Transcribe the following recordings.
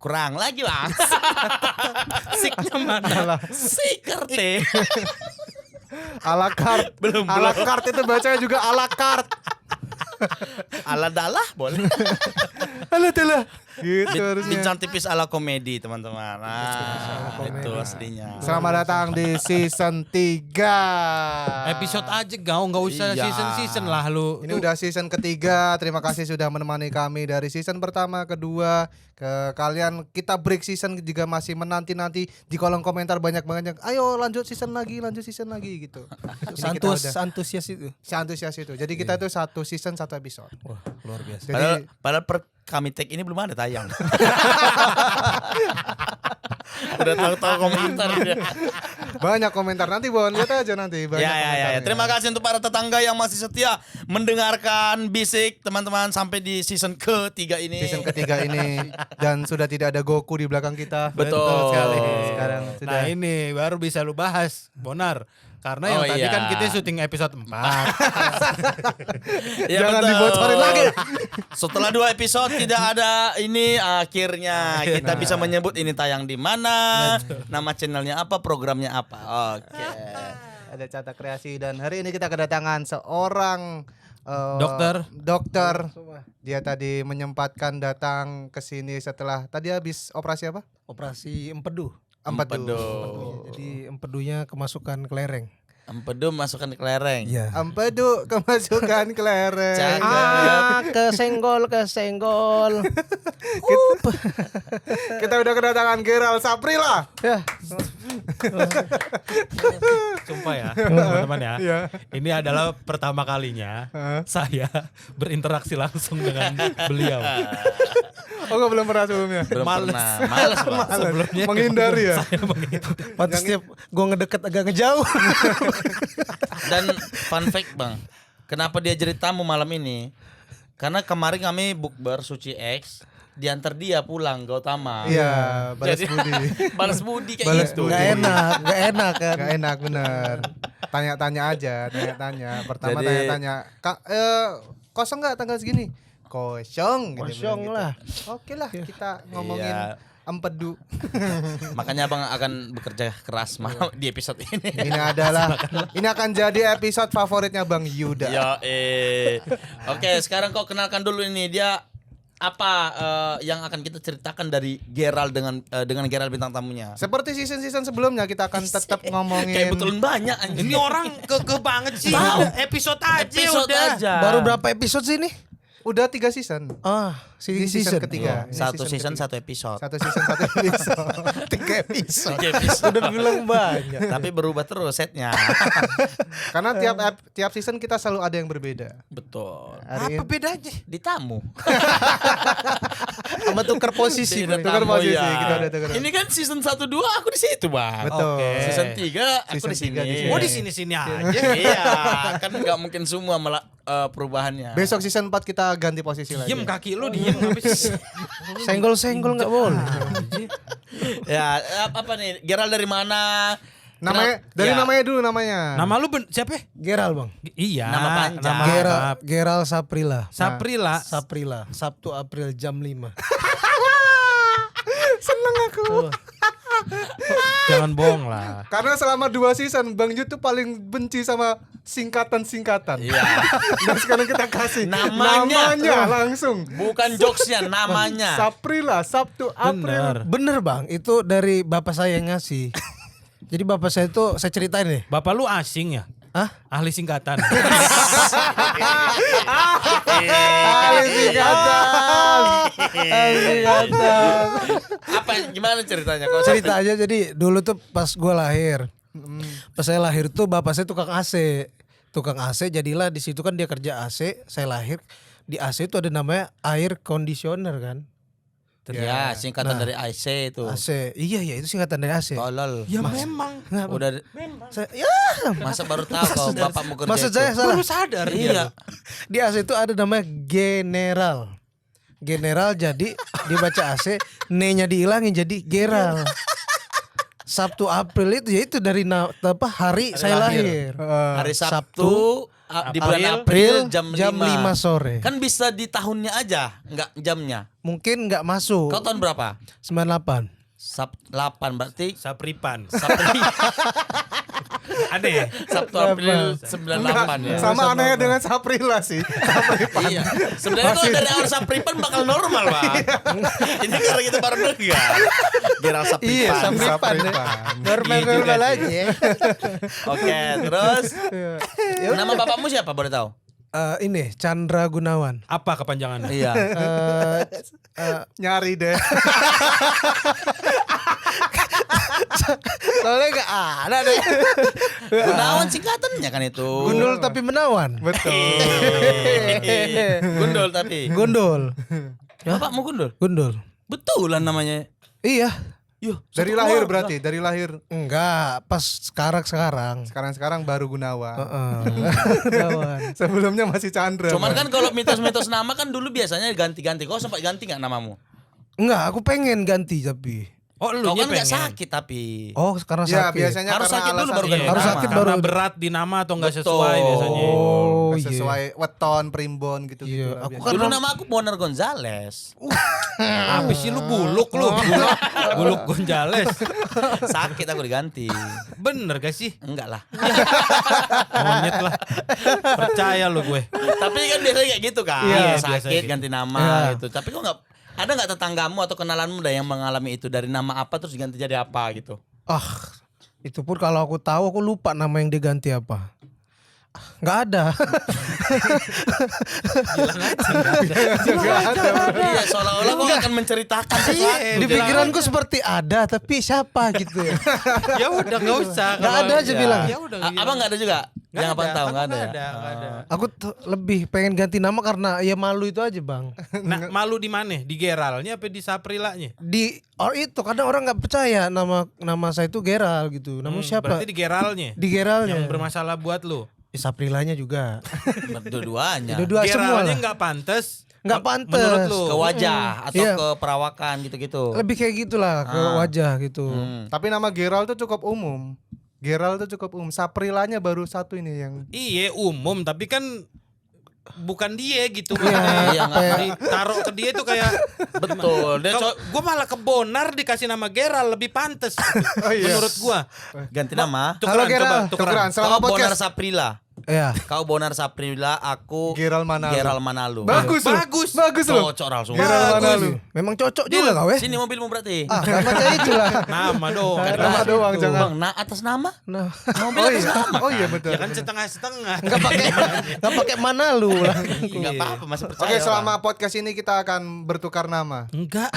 kurang lagi bang. Siknya mana? Sikerte. Ala carte. Belum. Ala carte itu bacanya juga ala carte. Ala dalah boleh. Ala telah. Gitu harusnya. Bincang tipis ala komedi teman-teman. Nah, itu aslinya. Selamat datang di season 3. Episode aja nggak usah Iya. season lah lu. Ini udah season ketiga. Terima kasih sudah menemani kami dari season pertama, kedua. Ke kalian kita break season juga masih menanti-nanti di kolom komentar banyak-banyak. Ayo lanjut season lagi gitu. Ini kita udah Antusias itu. seantusias itu. Jadi kita tuh satu season satu episode. Wah, luar biasa. Jadi Padahal per kami tag ini belum ada tayang. Udah tahu-tahu komentar dia. banyak komentar nanti Bon, lihat aja nanti banyak Ya. komentarnya. Terima kasih untuk para tetangga yang masih setia mendengarkan Bisik teman-teman sampai di season ketiga ini. Season ketiga ini dan sudah tidak ada Goku di belakang kita. Betul sekali. Sekarang sudah. Nah ini baru bisa lu bahas, Bonar. Karena yang Oh, tadi iya. kan kita syuting episode 4. Ya, Jangan betul. dibocorin lagi. Setelah 2 episode tidak ada ini akhirnya kita bisa menyebut ini tayang di mana, nama channelnya apa, programnya apa. Oke. Ada Cata Kreasi dan hari ini kita kedatangan seorang Dokter. Dia tadi menyempatkan datang ke sini setelah tadi habis operasi apa? Operasi empedu. Empedu. Jadi empedunya kemasukan kelereng. Empedu masukkan ke lereng. Iya. Empedu kemasukan kelereng. Cakep. Kesenggol. Kita udah kedatangan Geral Saprila. Ya. Sumpah ya, teman-teman ya. Iya. Ini adalah pertama kalinya saya berinteraksi langsung dengan beliau. Oh enggak belum pernah sebelumnya. Belum Males. pernah. Males, Bang. Sebelumnya Menghindari ya. Pantes setiap gua ngedeket agak ngejauh. Dan fun fact Bang, kenapa dia jadi tamu malam ini? Karena kemarin kami bukber Suci X, diantar dia pulang Gautama. Iya, balas Jadi- budi. Balas budi kayak Balas gitu. budi. Nggak enak kan. Gak enak bener. Tanya-tanya aja, tanya-tanya. Pertama Jadi- tanya-tanya, Kak, kosong nggak tanggal segini? Kosong. Dia Kosong bilang lah. gitu. Oke lah, kita ngomongin Iya. empedu. Makanya Abang akan bekerja keras malam di episode ini. Ini akan jadi episode favoritnya Bang Yuda. Ya, Oke, sekarang kau kenalkan dulu ini dia apa yang akan kita ceritakan dari Gerald dengan Gerald bintang tamunya. Seperti season-season sebelumnya kita akan tetap ngomongin. Kayak betulan banyak anjing. Ini orang keke banget sih. Tahu. Episode aja Episode udah. aja. Baru berapa episode sih ini? Udah 3 season. Di Ini season ketiga. Ini Satu season ketiga. satu episode. Satu season satu episode. 3 episode. 3 episode. Udah bilang banyak. Tapi berubah terus setnya. Karena tiap season kita selalu ada yang berbeda. Betul. Hari Apa ini bedanya? Di tamu. Sama tukar posisi. Beda tukar tamu, posisi, ya. kita udah tukar. Ini kan season 1 2 aku di situ, Bang. Betul. Oke. Season 3 aku Season di sini. tiga di sini. Oh di sini-sini aja. Iya, kan enggak mungkin semua perubahannya. besok season 4 kita ganti posisi lagi. Diem kaki lu diem habis. Senggol-senggol nggak boleh. Ya, apa nih? Gerald dari mana? Namanya Kenapa- dari ya. namanya dulu namanya. Nama lu siapa? Geral bang. Iya. Nama panjang. Nama Geral, lengkap. Geral Saprila. Saprila. Saprila. Sabtu April jam 5. Seneng aku. Jangan bohong lah. Karena selama 2 season Bang Yu tuh paling benci sama singkatan-singkatan. Iya. Dan sekarang kita kasih Namanya. langsung. Bukan jokesnya, namanya. Saprila, Sabtu, April. Bener. Bener bang, itu dari bapak saya yang ngasih. Jadi bapak saya itu saya ceritain nih. Bapak lu asing ya? Hah? Ahli singkatan. Ahli singkatan. Ahli singkatan. Apa gimana ceritanya? Kok Cerita aja jadi dulu tuh pas gue lahir. Pas saya lahir tuh bapak saya tukang AC. Tukang AC jadilah di situ kan dia kerja AC, saya lahir di AC itu ada namanya air conditioner kan. Ya, singkatan Nah. dari IC itu. AC. Iya itu singkatan dari AC. Tolol. Ya memang. Udah Saya, masa baru tahu kalau bapak mau kerja. maksud itu. saya salah. Baru sadar. Iya. Di AC itu ada namanya general. General jadi dibaca AC, N-nya dihilangin jadi geral. Sabtu April itu ya itu dari hari saya lahir. Hari Sabtu, di bulan April, April jam 5 5. sore. Kan bisa di tahunnya aja, enggak jamnya. Mungkin nggak masuk. Kau tahun berapa? 98. 8 berarti Sapripan. Sabtu, Ada ya? Sabtu April 98 ya. Sama anehnya dengan Saprila sih. Iya. Sebenarnya kalau dari awal Sapripan bakal normal, Pak. Ini karena kita baru dengar. Geral Sapripan. Iya, Sapripan. Normal-normal aja. Oke, terus nama bapakmu siapa boleh tahu? Ini Chandra Gunawan. Apa kepanjangannya? Iya. Nyari deh. Soalnya nggak ada deh. Gunawan singkatannya kan itu. Gundul tapi menawan. Betul. Gundul tapi. Gundul. Bapakmu gundul? Gundul. Betulan namanya. Iya. Yuh, Dari satu lahir keluarga. berarti, dari lahir. Enggak, pas sekarang. Sekarang baru Gunawan. Gunawan. Sebelumnya masih Chandra. Cuman Bang. kan kalau mitos-mitos nama kan dulu biasanya ganti-ganti. Kau sempat ganti nggak namamu? Enggak, aku pengen ganti tapi. Oh, lu Kau kan nggak pengen. sakit tapi. Oh, sekarang Ya sakit. biasanya Harus karena sakit dulu alasan baru ganti Harus nama. sakit Karena baru. berat di nama atau nggak Betul. sesuai biasanya. Oh, Nggak iya. sesuai weton, primbon gitu gitu. Iya, aku Dulu nama aku Bonar Gonzales. Apa sih lu buluk lu? Buluk Gonzales. Sakit aku diganti. Bener gak sih? Enggak lah. Monyet lah. Percaya lu gue. Tapi kan biasanya kayak gitu kan. Iya, Sakit biasanya gitu. ganti nama Iya. gitu. Tapi kok nggak ada nggak tetanggamu atau kenalanmu dah yang mengalami itu dari nama apa terus diganti jadi apa gitu? Itu pun kalau aku tahu aku lupa nama yang diganti apa. Nggak ada. Iya, seolah-olah kau akan menceritakan sesuatu. Di pikiranku seperti ada tapi siapa gitu ya. Ya udah nggak usah. Nggak Kalau- ada aja bilang. Ya udah. Abang nggak ada juga? Yang abang tahu nggak ada ya? Nggak ada. Aku tuh lebih pengen ganti nama karena ya malu itu aja bang. Nah, malu di mana? Di Geralnya apa di Saprilanya? Di itu kadang orang nggak percaya nama saya itu Geral gitu. Namun siapa? Berarti di Geralnya. Di Geralnya. Yang bermasalah buat lu. Di Saprilanya juga. Dua-duanya. Dua semua Geralnya lah. nggak pantas. Nggak pantes. Menurut lu. Ke wajah atau Iya. ke perawakan gitu-gitu. Lebih kayak gitulah ke wajah gitu. Tapi nama Gerald tuh cukup umum. Gerald tuh cukup umum. Saprilanya baru satu ini yang Iya umum tapi kan bukan dia gitu. Iya, nggak Ditaruh ke dia tuh kayak betul. Dia gue malah ke Bonar dikasih nama Geral lebih pantes. iya. Menurut gua. ganti nama. Halo Gerald, tukeran. tukeran selama Kau Bonar podcast. Saprila. Ya. Kau Bonar Saprila, aku Gerald Manalu. Geral Manalu. Bagus loh. Bagus. Bagus loh. Cocok langsung. Gerald Manalu. Memang cocok juga kau ya. Sini mobilmu berarti. Gak macam itulah. Nama dong. Nama doang jangan. Bang, atas nama? Nah, Mobil Oh atas iya. nama. Oh iya betul. Ya kan setengah-setengah. nggak pakai mana lu lah. Enggak apa-apa, masih percaya. Oke, orang. selama podcast ini kita akan bertukar nama. Enggak.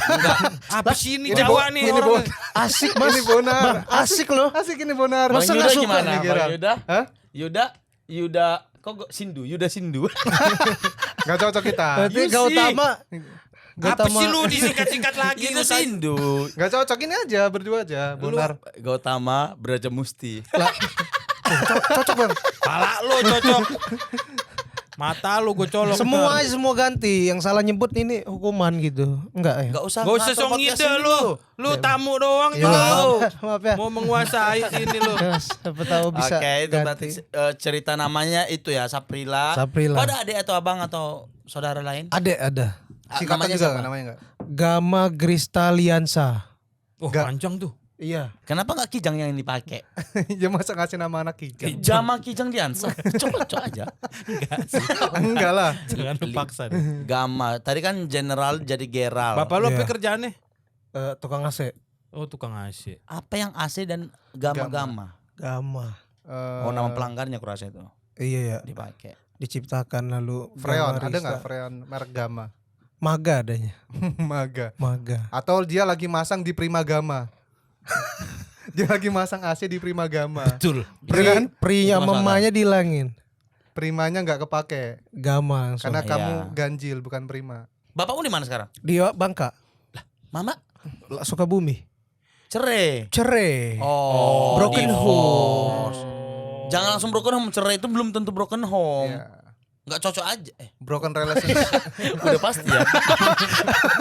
Apa sih ini Ini Jawa nih ini orang. Asik mas. Ini Bonar. Bang, asik loh. Asik ini Bonar. Bang Masa Yuda nggak suka gimana? nih, Bang Gerald? Yuda? Hah? Yuda, Sindu, Yuda Sindu. Gak cocok kita. Berarti You Gautama. Apa sih lu disingkat-singkat lagi Yuda lu tadi? Sindu. Gak cocok ini aja berdua aja. Bonar. Gautama Braja Musti. Cocok bang. Pala lu cocok. Mata lu gue colok. Semua aja semua ganti. Yang salah nyebut ini hukuman gitu. Enggak ya? Enggak usah. Gak usah ngatur song podcast ide ini lu. Lu tamu doang Ya, juga lu. maaf ya. Mau menguasai sini lu. Ya, siapa tahu bisa Oke, itu ganti. berarti cerita namanya itu ya Saprila. Saprila. Kau ada adik atau abang atau saudara lain? Ada. Singkatan Namanya juga siapa? nggak namanya enggak? Gama Gristaliansa. Oh Enggak. panjang tuh. Iya. Kenapa nggak Kijang yang dipakai? Ya masa ngasih nama anak Kijang? Jama Kijang Diansa. Coba aja. Enggak lah. Jangan lu paksa deh. Gama. Tadi kan general jadi Geral. Bapak lu apa Iya. kerjaannya? Tukang AC. Oh tukang AC. Apa yang AC dan Gama-Gama? Gama. Oh, nama pelanggannya kurasa itu Iya ya. dipakai. Diciptakan lalu Freon, Gama ada Rista. nggak Freon merek Gama? Maga adanya. Maga. Maga. Atau dia lagi masang di Primagama. Dia lagi masang AC di Primagama. Betul. Prinya Itu masalah. mamanya dihilangin. Primanya nggak kepake Gama langsung. karena kamu Iya. ganjil bukan Prima. Bapakmu di mana sekarang? Dia Bangka. Mama Sukabumi. cerai. Cerai. Oh, Broken divorce. home. Jangan langsung broken home. Cerai itu belum tentu broken home. Iya. Nggak cocok aja. Broken relationship. Udah pasti ya.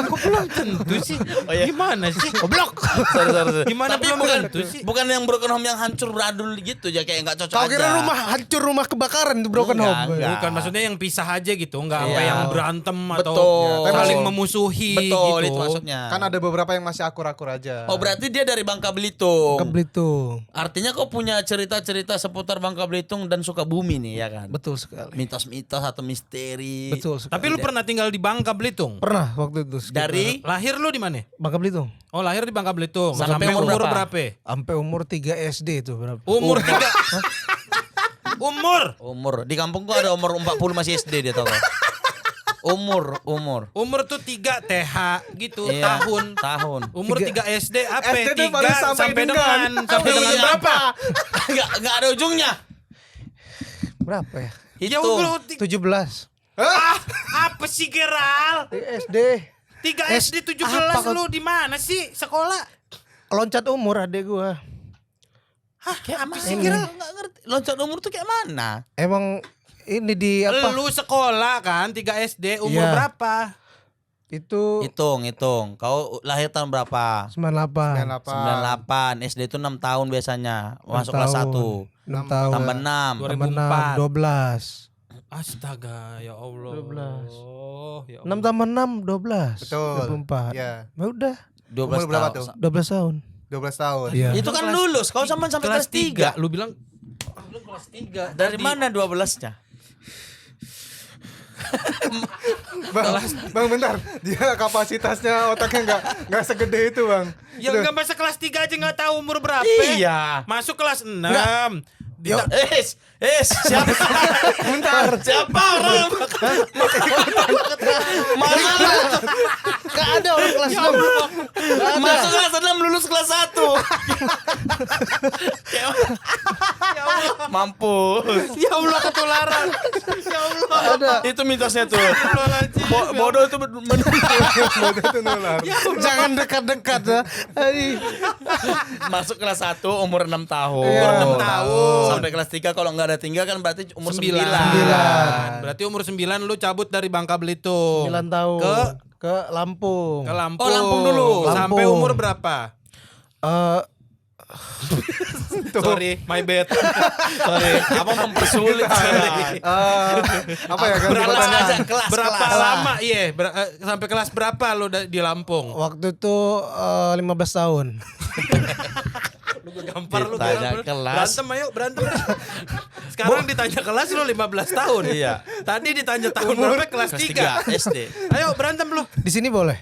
Kok belum tentu sih? Oh, iya. Gimana sih? Goblok. Sorry. Gimana Tapi belum bukan tentu sih? bukan yang broken home yang hancur beradul gitu ya, kayak nggak cocok Kau aja. kira hancur rumah kebakaran itu broken Enggak, home. enggak. Bukan, maksudnya yang pisah aja gitu, nggak sampai Iya. yang berantem atau Betul. saling memusuhi Betul, gitu. itu maksudnya. Kan ada beberapa yang masih akur-akur aja. Oh, berarti dia dari Bangka Belitung. Ke Belitung. Artinya kau punya cerita-cerita seputar Bangka Belitung dan Sukabumi nih ya kan? Betul sekali. Mitos-mitos atau misteri. Betul sekali. Tapi lu pernah tinggal di Bangka Belitung? Pernah waktu itu sekitar- Dari Lahir lu di mana? Bangka Belitung. Oh, lahir di Bangka Belitung. Sampai Sampai umur umur berapa? berapa? Sampai umur 3 SD itu berapa? Umur 3. umur di kampungku ada umur 40 masih SD dia tahu. Umur. Umur tuh 3 TH gitu, Iya, tahun. tahun. Umur 3 SD apa? SD tuh 3 baru sampai dengan. sampai dengan Iya. berapa? Enggak ada ujungnya. Berapa ya? Ya Hitung. Allah, 17. apa sih Geral? SD. 3 SD 17 apa? lu di mana sih sekolah? Loncat umur adek gua. Kayak apa sih kira enggak ngerti. Loncat umur tuh kayak mana? Emang ini di apa? Lu sekolah kan 3 SD umur Iya. berapa? Itu Hitung. Kau lahir tahun berapa? 98. 98. SD itu 6 tahun biasanya. Masuk kelas 1. 6 tahun. Tambah 6. Tambah 6, 2004. 12. Astaga, ya Allah. 12. Ya 6 tambah 6, 12. Betul. 24. Iya. Ya udah, 12 Umur berapa tahun. tuh? 12 tahun. 12 tahun. Iya. Itu kan lulus. Kau sampai kelas 3. Lu bilang lu kelas 3. Dari mana 12-nya? Bang, bentar. Dia kapasitasnya otaknya enggak segede itu, Bang. Ya enggak masa kelas 3 aja enggak tahu umur berapa. Iya. Masuk kelas 6. Siapa? Bentar. Siapa orang? Mana? Gak ada orang kelas 6. Masuk kelas 6 lulus kelas 1. Mampus. Ya Allah ketularan. Ya Allah. Ada. Itu mitosnya tuh. Astagfirullahaladzim. Bodoh itu Bodoh itu nular. Jangan dekat-dekat ya. masuk kelas 1 umur 6 tahun. Iya. 6 tahun. Sampai kelas 3 kalau nggak ada tinggal kan berarti umur 9. 9. Berarti umur 9 lu cabut dari Bangka Belitung. 9 tahun. Ke Lampung. Ke Lampung. Oh, Lampung dulu. Sampai Lampung. umur berapa? Eh, Sorry, my bad. Sorry, apa mempersulit sekali. Apa ya ganti Berapa pertanyaan? aja kelas berapa kelas. lama? Iya, sampai kelas berapa lu di Lampung? waktu itu 15 tahun. Lu gampar lu Ditanya Geral. kelas. Berantem. Sekarang ditanya kelas lu 15 tahun. Iya. Tadi ditanya tahun berapa kelas 3. 3 SD. Ayo berantem lu. Di sini boleh.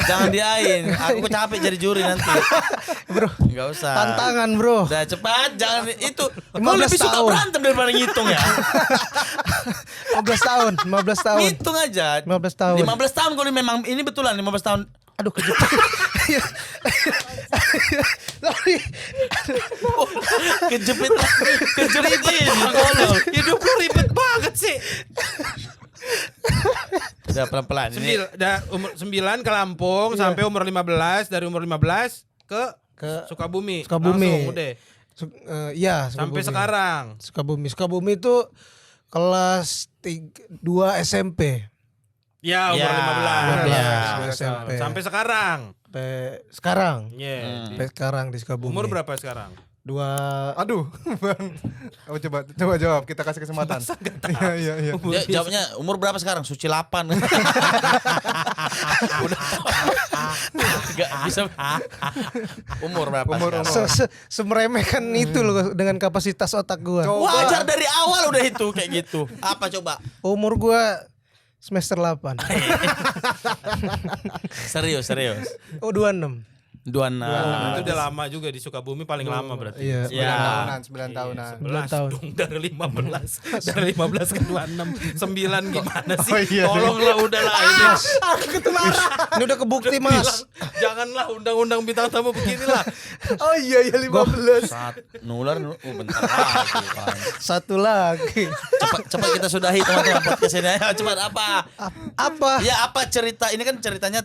Jangan diain. Aku capek jadi juri nanti. Bro, Enggak usah. tantangan, Bro. Udah cepat, jangan itu. Kau 15 lebih suka tahun. berantem daripada ngitung ya. 15 tahun, 15 tahun. Ngitung aja. 15 tahun. 15 tahun kalau memang ini betulan 15 tahun. Aduh, kejepit. Sorry. Kejepit ini. Tolol. Hidup lu ribet banget sih. Udah pelan-pelan ini. Umur 9 ke Lampung sampai umur 15, dari umur 15 ke Sukabumi. Sukabumi. Langsung udah. Iya, Sampai Sukabumi. sekarang. Sukabumi itu kelas 2 SMP. Ya, umur Ya, 15. ya. SMP. Sampai sekarang. Sampai sekarang. Iya. Sampai sekarang di Sukabumi. Umur berapa sekarang? 2. Aduh, Bang. Oh, coba jawab, kita kasih kesempatan. Iya. Dia jawabnya umur berapa sekarang? Suci 8. Udah. Enggak bisa. Umur berapa? Umur. sekarang? Semeremehkan itu loh dengan kapasitas otak gua. Wajar dari awal udah itu kayak gitu. Apa coba? Umur gua semester 8. Serius. Oh, 26. 26. Itu udah lama juga di Sukabumi, paling lama berarti. Iya. 9 tahunan. 11 tahun. dong, dari 15. Dari 15 ke 26. 9 gimana sih? Oh, iya. Tolonglah udahlah ini. Ini udah kebukti, Mas. Janganlah undang-undang bintang tamu beginilah. Oh iya 15. Saat nular, bentar lagi kan. Satu lagi. Cepat kita sudahi teman-teman podcast ini. Ayo cepat apa? Apa? Ya apa cerita? Ini kan ceritanya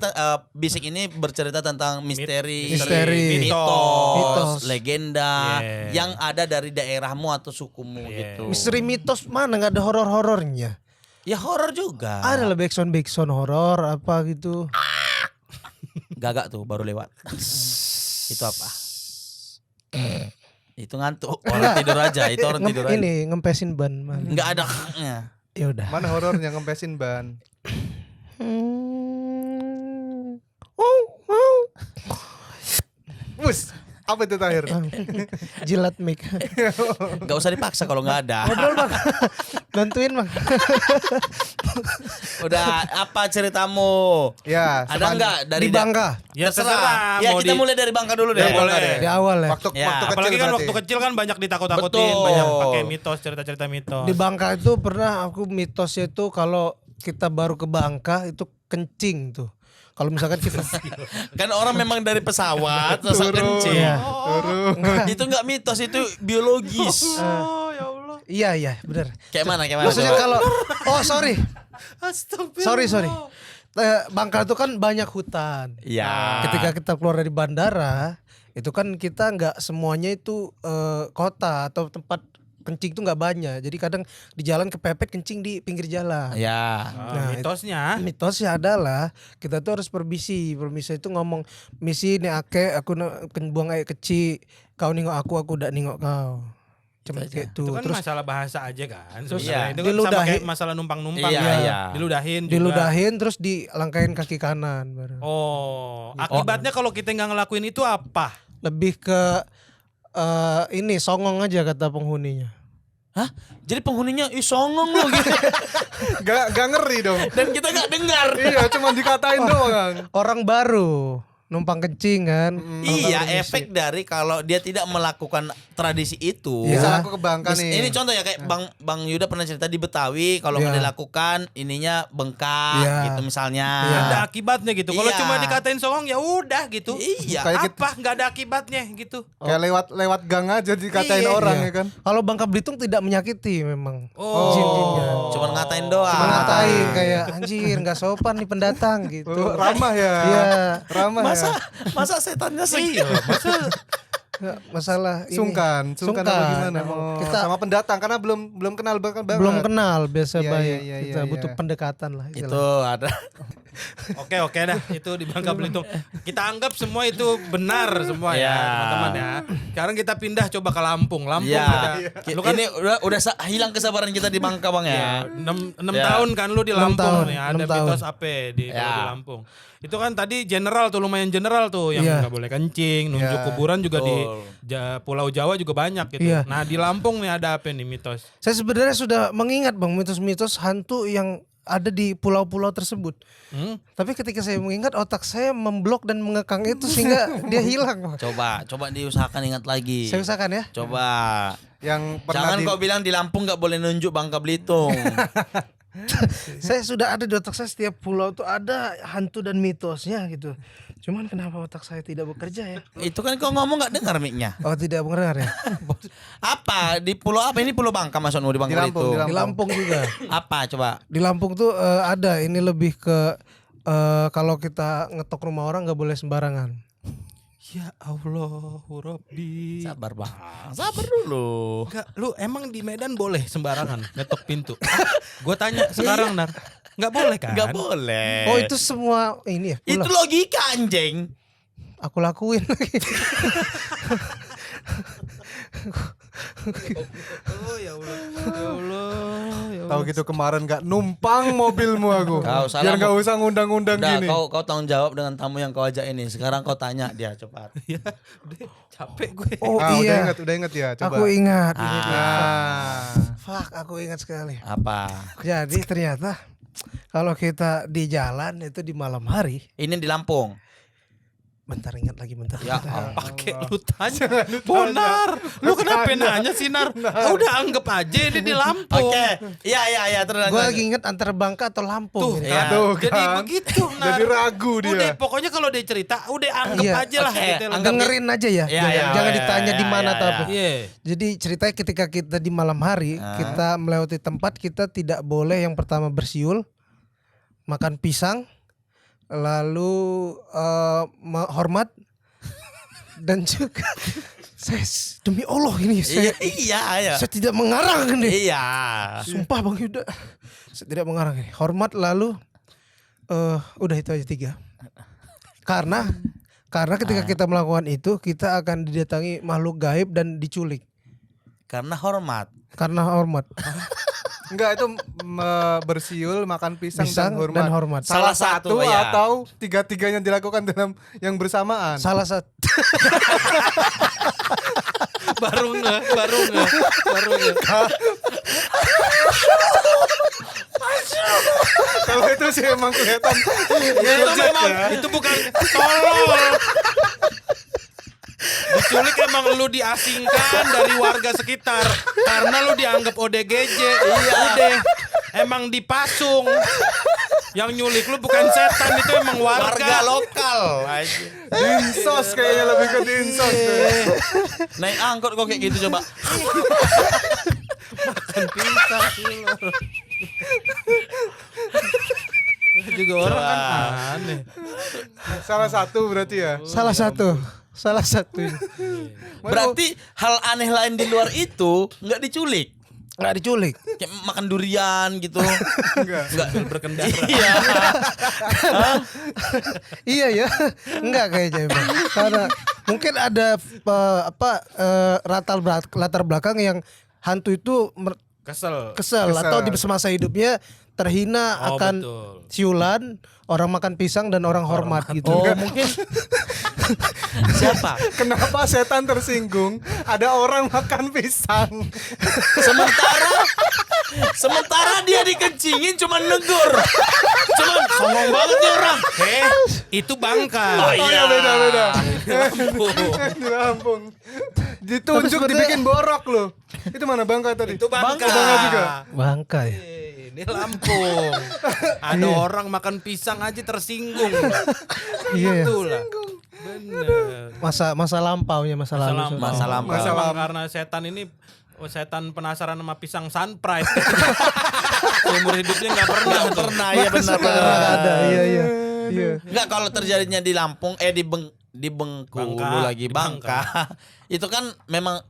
Bisik ini bercerita tentang misteri misteri, Misteri. mitos, legenda Yeah. yang ada dari daerahmu atau sukumu Yeah. gitu. Misteri mitos mana nggak ada horor-horornya? Ya horor juga. Ada lah backsound horor apa gitu. Gagak tuh baru lewat. Itu apa? Itu ngantuk. Orang tidur aja. Itu orang tidur aja. Ini ngempesin ban mana? Nggak ada haknya. Ya udah. Mana horornya ngempesin ban? Bus, apa itu Tahir? Jilat mic. Nggak usah dipaksa kalau nggak ada. Ngobrol bang. Bantuin bang. Udah apa ceritamu? Ya, Ada nggak dari Di Bangka. Ya terserah. Ya mau kita di- mulai dari Bangka dulu deh. Ya, boleh. Di awal ya. Waktu Ya, waktu kecil Apalagi kan berarti. waktu kecil kan banyak ditakut-takutin, Betul. banyak pakai mitos, cerita-cerita mitos. Di Bangka itu pernah aku mitosnya itu kalau kita baru ke Bangka itu kencing tuh. Kalau misalkan kita Kan orang memang dari pesawat rasa kencing. Iya. Itu nggak mitos, itu biologis. Oh ya Allah. Iya benar. Kayak mana? Maksudnya coba? kalau sorry. Astagfirullah. Sorry. Bangka itu kan banyak hutan. Iya. Ketika kita keluar dari bandara, itu kan kita nggak semuanya itu kota atau tempat kencing itu nggak banyak. Jadi kadang di jalan kepepet kencing di pinggir jalan. Ya. Nah, Mitosnya. Mitosnya adalah kita tuh harus permisi. Permisi itu ngomong misi nih ake aku buang air kecil. Kau nengok aku udah nengok kau. Cuma kayak Itu tuh. kan Terus masalah bahasa aja kan. Terus Sebenarnya. iya. Itu kan sama Diludahi. kayak masalah numpang-numpang Iya, ya. iya. Diludahin juga. diludahin terus dilangkain kaki kanan baru. Oh, akibatnya kalau kita nggak ngelakuin itu apa? Lebih ke ini songong aja kata penghuninya. Hah? Jadi penghuninya songong loh gitu. Gak ngeri dong. Dan kita nggak dengar. Iya, cuma dikatain doang. Orang baru numpang kencing kan. Iya, efek dari kalau dia tidak melakukan tradisi itu. Iya. Misal aku ke Bangka nih. Ini contoh ya kayak Bang Yuda pernah cerita di Betawi kalau nggak Iya. dilakukan ininya bengkak Iya. gitu misalnya. Iya. Ada akibatnya gitu. Kalau Iya. cuma dikatain songong ya udah gitu. Iya. Kayak Apa nggak ada akibatnya gitu. Kayak lewat gang aja dikatain Iya. orang Iya. ya kan. Kalau Bangka Belitung tidak menyakiti memang. Oh. Jin-jinnya. Cuman ngatain doang. Cuma ngatain kayak anjir nggak sopan nih pendatang gitu. Oh, ramah ya. Iya. Ramah Masa ya. masa setannya segitu? Nggak, masalah ini. Sungkan apa gimana? Emang Oh, kita sama pendatang karena belum kenal banget. belum kenal biasa Iya, baik. iya, iya, Kita iya, butuh iya. pendekatan lah. Itu istilahnya. ada. Oke dah itu di Bangka Belitung. Kita anggap semua itu benar semua ya Iya. teman-teman ya. Sekarang kita pindah coba ke Lampung. Lampung Iya. ada. Lu kan Ini udah hilang kesabaran kita di Bangka Bang ya. 6 Ya. tahun kan lu di 6 Lampung tahun, nih. Ada 6 tahun. mitos apa di, kalau Ya. di Lampung. Itu kan tadi general tuh lumayan general tuh yang Iya. nggak boleh kencing, nunjuk Iya. kuburan juga di Betul. Pulau Jawa juga banyak gitu. Iya. Nah di Lampung nih ada apa nih mitos? Saya sebenarnya sudah mengingat Bang mitos-mitos hantu yang ada di pulau-pulau tersebut. Hmm? Tapi ketika saya mengingat otak saya memblok dan mengekang itu sehingga dia hilang. Bang. Coba diusahakan ingat lagi. Saya usahakan ya. Coba. Yang pernah Jangan kau bilang di Lampung nggak boleh nunjuk Bangka Belitung. Saya sudah ada di otak saya setiap pulau tuh ada hantu dan mitosnya gitu. Cuman kenapa otak saya tidak bekerja ya? Itu kan kau ngomong nggak dengar mic-nya. Oh tidak mendengar ya? Apa di pulau apa ini pulau Bangka maksudmu di Bangka Di Lampung, Belitung? Di Lampung juga. Apa coba? Di Lampung tuh ada ini lebih ke kalau kita ngetok rumah orang nggak boleh sembarangan. Ya Allah, Robbi. Sabar bang, sabar dulu. Enggak, lu emang di Medan boleh sembarangan ngetok pintu? Gue tanya sekarang Nar, nggak boleh kan? Nggak boleh. Oh itu semua ini ya? Itu Ulah, logika anjing. aku lakuin lagi. Oh ya Allah, ya Allah, ya Tahu gitu kemarin gak numpang mobilmu aku. Kau salah Biar gak usah ngundang-undang Udah, gini. kau tanggung jawab dengan tamu yang kau ajak ini. Sekarang kau tanya dia cepat. Ya, udah capek gue. Oh Udah iya. ingat ya. Coba. Aku ingat. Ini. Nah, Fuck, aku ingat sekali. Apa? Jadi ternyata kalau kita di jalan itu di malam hari, Ini di Lampung. bentar ingat lagi bentar. Ya bentar. Allah. Pakai lu tanya, Bonar, lu kenapa nanya sih Nar? Udah anggap aja ini di Lampung. Oke. Iya terus. Gue lagi inget antara Bangka atau Lampung. Tuh, ini. ya. Aduh, jadi kan. begitu Nar. Jadi ragu dia. Udah pokoknya kalau dia cerita, udah anggap Iya. aja lah Oke, gitu. anggap Dengerin aja ya, Iya, jangan iya, ditanya iya, di mana iya, atau iya. apa. Iya. Jadi ceritanya ketika kita di malam hari, kita melewati tempat kita tidak boleh yang pertama bersiul, makan pisang, lalu hormat, Dan juga saya demi Allah ini Iya. saya tidak mengarang ini. Iya. Sumpah Bang Yuda. Saya tidak mengarang ini. Hormat lalu udah itu aja 3. Karena ketika kita melakukan itu kita akan didatangi makhluk gaib dan diculik. Karena hormat. Karena hormat. Enggak, itu bersiul, makan pisang, Pisang dan hormat. dan hormat. Salah Salah satu satu, ya. atau tiga-tiganya dilakukan dalam yang bersamaan. Salah satu. baru nge. Kalau itu sih emang kelihatan. Itu memang itu bukan tolol. Diculik emang lu diasingkan dari warga sekitar karena lu dianggap ODGJ. Iya. Udah. Emang dipasung. Yang nyulik lu bukan setan, itu emang Warga warga. lokal. Dinsos kayaknya, lebih ke dinsos. Naik angkot kok kayak gitu coba. Makan pisang juga orang kan aneh. Salah satu berarti ya. Salah satu. Berarti hal aneh lain di luar itu nggak diculik. Nggak diculik. Kayak makan durian gitu. Enggak. Berkendara. Iya. Iya ya. Enggak kayaknya emang. Karena mungkin ada latar belakang yang hantu itu Kesel. kesel atau di semasa hidupnya terhina Oh, akan betul. siulan, orang makan pisang dan orang hormat gitu. Oh mungkin siapa? Kenapa setan tersinggung? Ada orang makan pisang. Sementara dia dikencingin cuma negur. Cuman songong banget nih orang. Itu Bangka. Oh, Oh ya, beda. Lampung. Di Lampung. Ditunjuk dibikin borok loh. Itu mana Bangka tadi? Itu Bangka. Bangka juga. Bangka ya. Ini Lampung. Ada orang makan pisang aja tersinggung. Iya. Itulah. Bener. Masa lampaunya masa lalu. Masa lampau. Masa Emang lampau. karena setan ini setan penasaran sama pisang sunrise. Seumur hidupnya nggak pernah. tuh. Pernah ya benar. Ada, iya. Enggak, kalau terjadinya di Lampung di Bengkulu Bangka, lagi di Bangka. Itu kan memang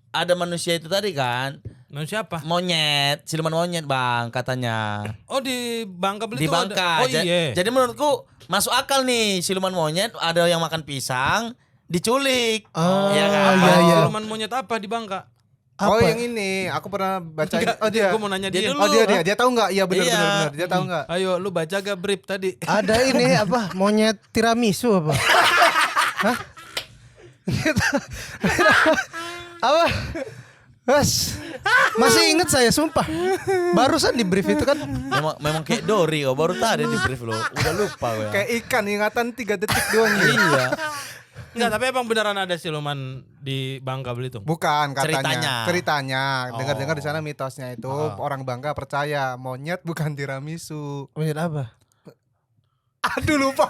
ada manusia itu tadi kan. Nah, siapa? Monyet, siluman monyet Bang katanya. Oh di Bangka Di Belitung Bangka. ada. Oh iya. Jadi menurutku masuk akal nih siluman monyet, ada yang makan pisang, diculik. Oh, Iya kan? iya. Siluman monyet apa di Bangka? Oh Apa? yang ini, aku pernah baca. Enggak, Oh dia. Gue mau nanya Dia dia. dulu. Oh dia tahu nggak? Iya benar. Iya. Dia tahu nggak? Ayo lu baca gak brief tadi? Ada ini apa? Monyet tiramisu apa? Hah? Apa? Mas, masih inget saya sumpah. Barusan di brief itu kan. Memang kayak Dori kok, baru tadi di brief lo. Udah lupa gue. Kayak ikan, ingatan 3 detik doang. Iya. Enggak, tapi emang beneran ada siluman di Bangka Belitung. Bukan katanya. Ceritanya. Ceritanya. Oh. Dengar-dengar di sana mitosnya itu orang Bangka percaya monyet bukan tiramisu. Monyet apa? Aduh lupa.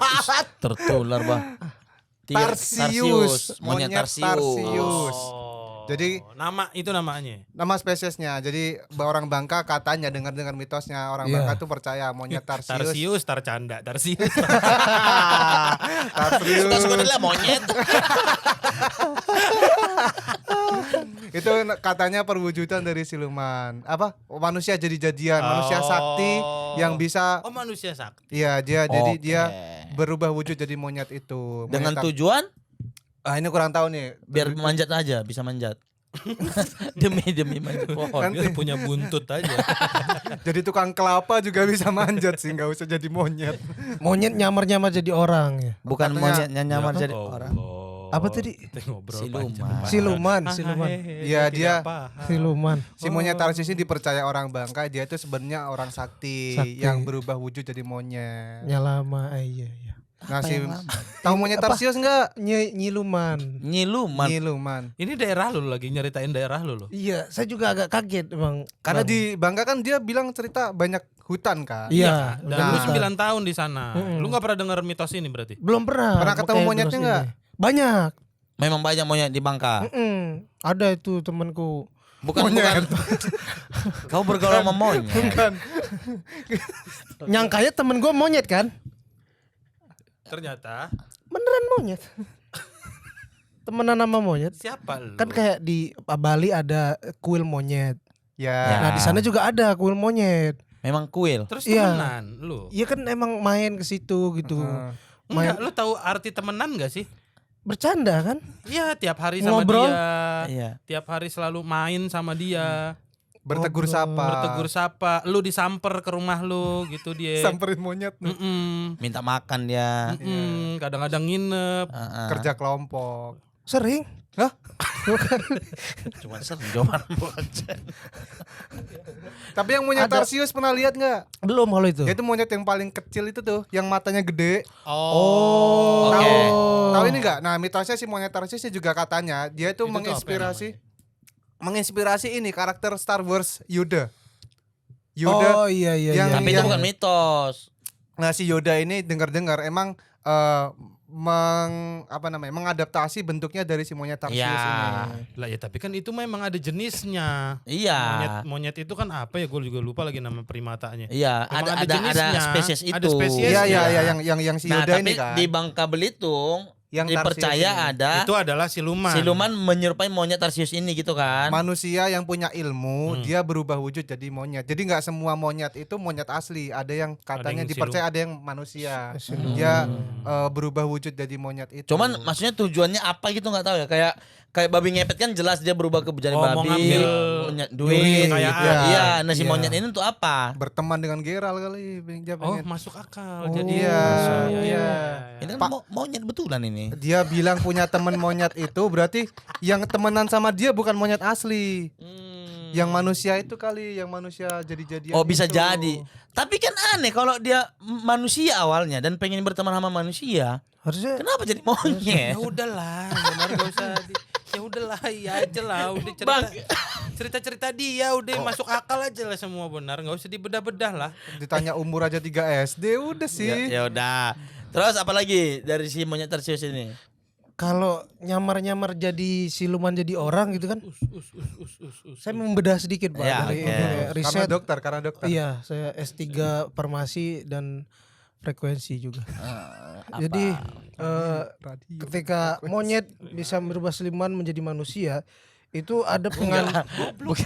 Tertular, Bang. Tarsius. Monyet Monyet Tarsius. Tarsius. Jadi nama itu namanya. nama spesiesnya. Jadi orang Bangka katanya dengar-dengar mitosnya orang Iya. Bangka tuh percaya monyet Tarsius. Tarsius, Tarcanda, Tarsius. Tarsius. Suka-suka dia monyet. Itu katanya perwujudan dari siluman. Apa? Manusia jadi-jadian, manusia sakti yang bisa Oh, manusia sakti. iya Oke. jadi dia berubah wujud jadi monyet itu. Dengan Monyet tujuan ini kurang tahu nih. biar manjat aja, bisa manjat. demi manjat pohon. Nanti. Biar punya buntut aja. Jadi tukang kelapa juga bisa manjat sih, nggak usah jadi monyet. Monyet nyamar-nyamar jadi orang ya. Bukan Katanya- monyetnya nyamar jadi Oh, orang. Apa tadi? Kita ngobrol Siluman. Siluman. Iya, dia. Siluman. Si monyet Tarsius ini dipercaya orang Bangka, dia itu sebenarnya orang sakti, Sakti. yang berubah wujud jadi monyet. Nyalama, iya. Nah, Apa si yang lama? tahu monyet Apa? Tarsius enggak? Nyiluman. Nyiluman. Nyiluman. Ini daerah lu lagi nyeritain daerah lu loh. Iya, saya juga agak kaget emang. Karena Bang. di Bangka kan dia bilang cerita banyak hutan kan. Iya, Dan Nah. lu 9 tahun di sana. Mm-mm. Lu gak pernah denger mitos ini berarti? belum pernah. Pernah ketemu kayak monyetnya terus nggak? ini. Banyak. Memang banyak monyet di Bangka. Ada itu temanku. Bukan. Kau bergaul sama monyet. Nyangkanya temen gue monyet kan? Ternyata Beneran monyet. temenan sama monyet? Siapa lu? Kan kayak di Bali ada kuil monyet. Ya. Nah di sana juga ada kuil monyet. Memang kuil. Terus Iya. temenan lu? Iya kan emang main ke situ gitu. Enggak, lu tahu arti temenan gak sih? Bercanda kan? Iya, tiap hari sama Ngobrol. dia. Iya. Tiap hari selalu main sama dia. Bertegur sapa. Bertegur sapa, lu disamper ke rumah lu gitu dia. Samperin monyet. Minta makan dia. Kadang-kadang nginep. Heeh. Kerja kelompok. Sering. Hah? Cuma sering jawaban bocah. Tapi yang monyet Ada. Tarsius pernah lihat nggak? Belum kalau itu. Dia itu monyet yang paling kecil itu tuh, yang matanya gede. Oh. Oke. Tahu ini nggak? Nah, mitosnya si monyet Tarsius juga katanya dia itu Itu tuh menginspirasi ini karakter Star Wars Yoda. Yoda. Oh iya iya yang- iya. Tapi itu yang- bukan mitos. Nah, si Yoda ini dengar-dengar emang mengadaptasi bentuknya dari si monyet Tarsius Iya. ini. Lah ya tapi kan itu memang ada jenisnya. Iya. Monyet itu kan apa ya? Gue juga lupa lagi nama primatanya. Iya, Emang ada jenisnya. spesies itu. Ada spesies. Iya, Iya. iya, yang si Nah, Yoda tapi ini kan. di Bangka Belitung Yang dipercaya Tarsius ini. ada Itu adalah siluman. siluman menyerupai monyet Tarsius ini gitu kan. Manusia yang punya ilmu, dia berubah wujud jadi monyet. Jadi nggak semua monyet itu monyet asli. Ada yang katanya yang dipercaya ada yang manusia. Dia berubah wujud jadi monyet itu. Cuman maksudnya tujuannya apa gitu nggak tahu ya. Kayak babi ngepet kan jelas dia berubah ke jadi Oh, mau babi, ngambil duit, kekayaan. gitu. Iya, nah si Iya. monyet ini untuk apa? berteman dengan Geralt kali. Dia Oh, pengen. masuk akal. Oh, Jadi iya. Ini kan Pak- monyet betulan ini. Dia bilang punya teman monyet itu berarti yang temenan sama dia bukan monyet asli. Yang manusia itu kali, yang manusia jadi-jadian. Oh bisa itu. jadi. Tapi kan aneh kalau dia manusia awalnya dan pengen berteman sama manusia, Harusnya kenapa jadi monyet? Ya udahlah, benar gak usah ya udahlah, iya aja lah, udah Bang. cerita dia udah masuk akal aja lah semua benar, nggak usah dibedah-bedah lah. Ditanya umur aja 3 SD udah sih. Ya udah. Terus apa lagi dari si monyet Tarsius ini? kalau nyamar-nyamar jadi siluman jadi orang gitu kan. Saya membedah sedikit Pak Ya, dari oke. Karena riset. dokter. Iya, saya S3 farmasi dan frekuensi juga. Jadi ketika monyet bisa merubah siluman menjadi manusia, itu ada Orang goblok.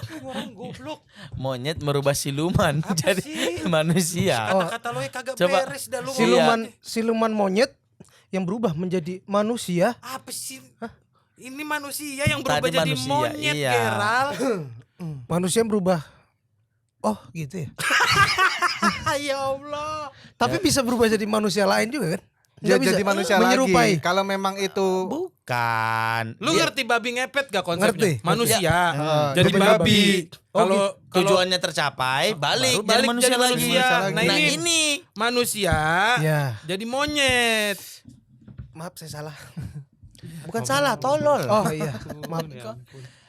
Monyet merubah siluman jadi sih? manusia. Kata-kata lo kagak Coba. beres dah lu. siluman monyet yang berubah menjadi manusia. Apa sih? Ini manusia yang berubah Tadi jadi manusia, monyet, iya. Geral. Manusia yang berubah. Oh, gitu ya. Ya Allah. Tapi bisa berubah jadi manusia lain juga kan? Dia Nggak bisa. jadi manusia menyerupai. lagi. Kalau memang itu Bukan. Lu Dia- ngerti babi ngepet gak konsepnya? Ngerti. Manusia jadi jadi babi. babi. Kalau tujuannya tercapai, balik, baru balik jadi manusia jadi lagi. manusia. Nah, Nah, ini manusia Ya. jadi monyet. Maaf saya salah. bukan salah, tolol. Oh iya. Maaf. Ya.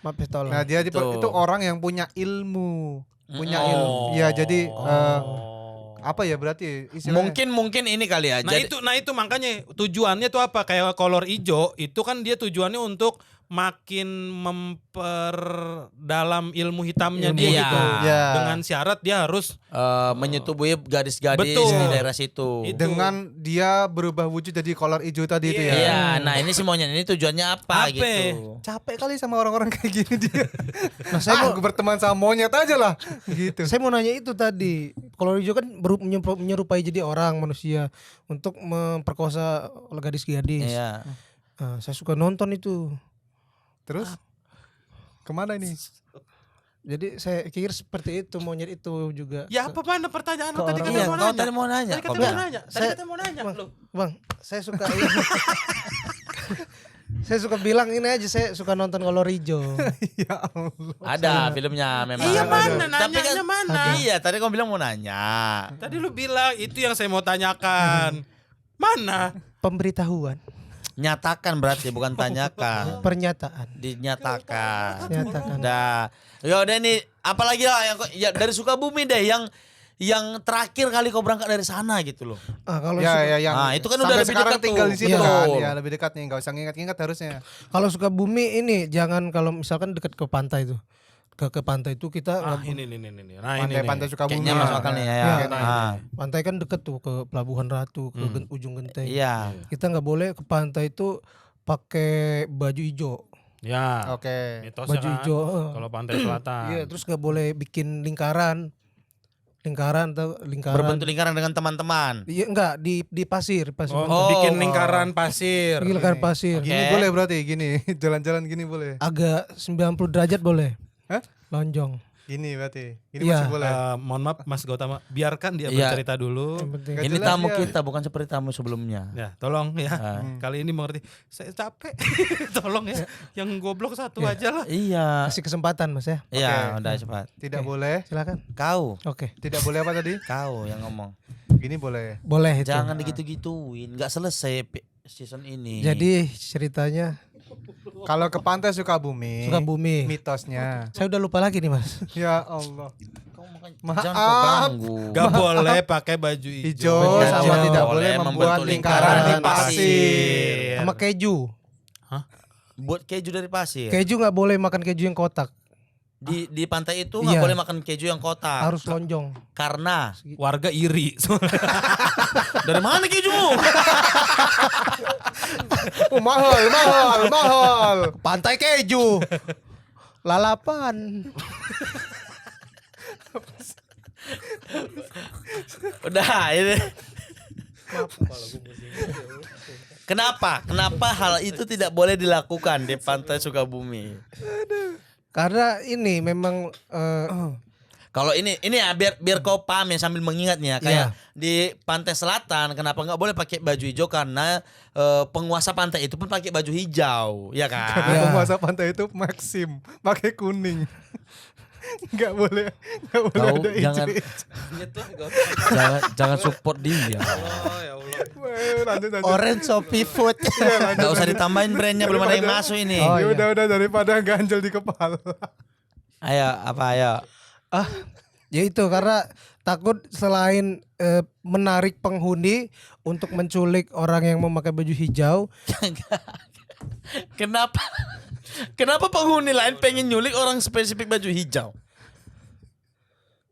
Maaf ya tolong. nah dia Tuh. itu orang yang punya ilmu. Punya Oh. ilmu. Ya jadi apa ya berarti istilahnya? Mungkin ini kali ya. Nah Jadi- itu makanya tujuannya tuh apa? Kayak kolor hijau itu kan dia tujuannya untuk makin memperdalam ilmu hitamnya Ilmu dia hitam. gitu. Ya. Dengan syarat dia harus menyetubuhi gadis-gadis Betul. di daerah situ. Itu. Dengan dia berubah wujud jadi kolor hijau tadi itu ya. Iya, nah ini si monyet ini tujuannya apa, Apa? gitu. Capek kali sama orang-orang kayak gini dia. Nah, saya Aku berteman sama monyet aja lah. Gitu. Saya mau nanya itu tadi. Kolor hijau kan menyerupai jadi orang manusia untuk memperkosa gadis-gadis. Iya. Nah, saya suka nonton itu. Terus kemana ini? Jadi saya kira seperti itu monyet itu juga. ya apa mana pertanyaan lu Ke tadi orang- kan Iya, mau kau nanya. tadi mau nanya. Tadi kata Kok mau enggak? nanya. Tadi Saya- kata mau nanya Bang, lu. Bang, saya suka saya suka bilang ini aja, saya suka nonton kolor hijau. Ya Allah. Ada filmnya memang. Iya mana Tapi kan nanyanya mana? Iya, tadi kau bilang mau nanya. Tadi lu bilang itu yang saya mau tanyakan. Mana? Pemberitahuan, Nyatakan berarti bukan tanyakan. pernyataan. Dinyatakan. Nyatakan. Dah. Ya udah nih, apalagi lah yang ya dari Sukabumi deh yang terakhir kali kau berangkat dari sana gitu loh. Ah, kalau Ya, Suka- ya yang Nah, itu kan sampai udah lebih sekarang dekat tinggal tuh. di situ Iya. kan. Betul. Ya lebih dekat nih, enggak usah ngingat-ngingat harusnya. kalau Sukabumi ini jangan, kalau misalkan dekat ke pantai tuh. Ke pantai itu kita Ah, nggak- ini. Nah, ini. Pantai Sukabumi. Kayaknya masuk akal nih ya. Iya, Ah, pantai kan deket tuh ke Pelabuhan Ratu, ke ujung Genteng. iya. Kita nggak boleh ke pantai itu pakai baju hijau. Ya. Oke. Mitosnya Baju kan. hijau. Kalau pantai selatan. Iya, terus nggak boleh bikin lingkaran atau lingkaran. Berbentuk lingkaran dengan teman-teman. Iya enggak di pasir, Oh, bikin lingkaran pasir. lingkaran pasir. Gini Oke. boleh berarti gini. Jalan-jalan gini boleh. Agak 90 derajat boleh. Hah? Lonjong. Gini berarti. Ini Iya. masih boleh. Mohon maaf Mas Gautama, biarkan dia Iya. bercerita dulu. Yang penting. Nggak Ini jelas tamu ya. kita bukan seperti tamu sebelumnya. Ya, tolong ya. Ah. Kali ini mengerti. Saya capek. Tolong ya. Yang goblok satu aja lah. Iya. Kasih kesempatan Mas ya. Iya, Oke. udah cepat. Tidak boleh. Silakan. Kau, Oke. Tidak boleh apa tadi? kau yang ngomong. Gini boleh. Boleh itu. Jangan digitu-gituin, nggak selesai season ini. Jadi ceritanya Kalau ke pantai Sukabumi. Sukabumi. Mitosnya. Saya udah lupa lagi nih Mas. Ya Allah. Kau makanya Maaf. jangan kau ganggu. Gak boleh pakai baju hijau. Hijau Hijau. sama tidak boleh Boleh membuat membentuk lingkaran di lingkaran di pasir. Sama keju. Buat keju dari pasir. Keju nggak boleh makan keju yang kotak. Di pantai itu nggak Iya. boleh makan keju yang kotak. Harus lonjong. Karena Warga iri. dari mana kejumu? Oh, mahal. Pantai keju. Lalapan. Udah ini. Kenapa? Kenapa hal itu tidak boleh dilakukan di pantai Sukabumi? Karena ini memang Kalau ini ya biar kau paham ya sambil mengingatnya kayak Iya. di pantai selatan kenapa nggak boleh pakai baju hijau karena penguasa pantai itu pun pakai baju hijau, ya kan? Karena Ya. penguasa pantai itu Maxim pakai kuning. Nggak boleh Kau ada jangan jangan support dia. Oh ya Allah. Lanjut. Orange Shopee Food. Nggak usah ditambahin brandnya belum ada yang masuk ini. Oh, Ya iya. udah daripada ganjel di kepala. Ayo. Ya itu karena takut selain menarik penghuni untuk menculik orang yang memakai baju hijau. Kenapa penghuni lain pengen nyulik orang spesifik baju hijau?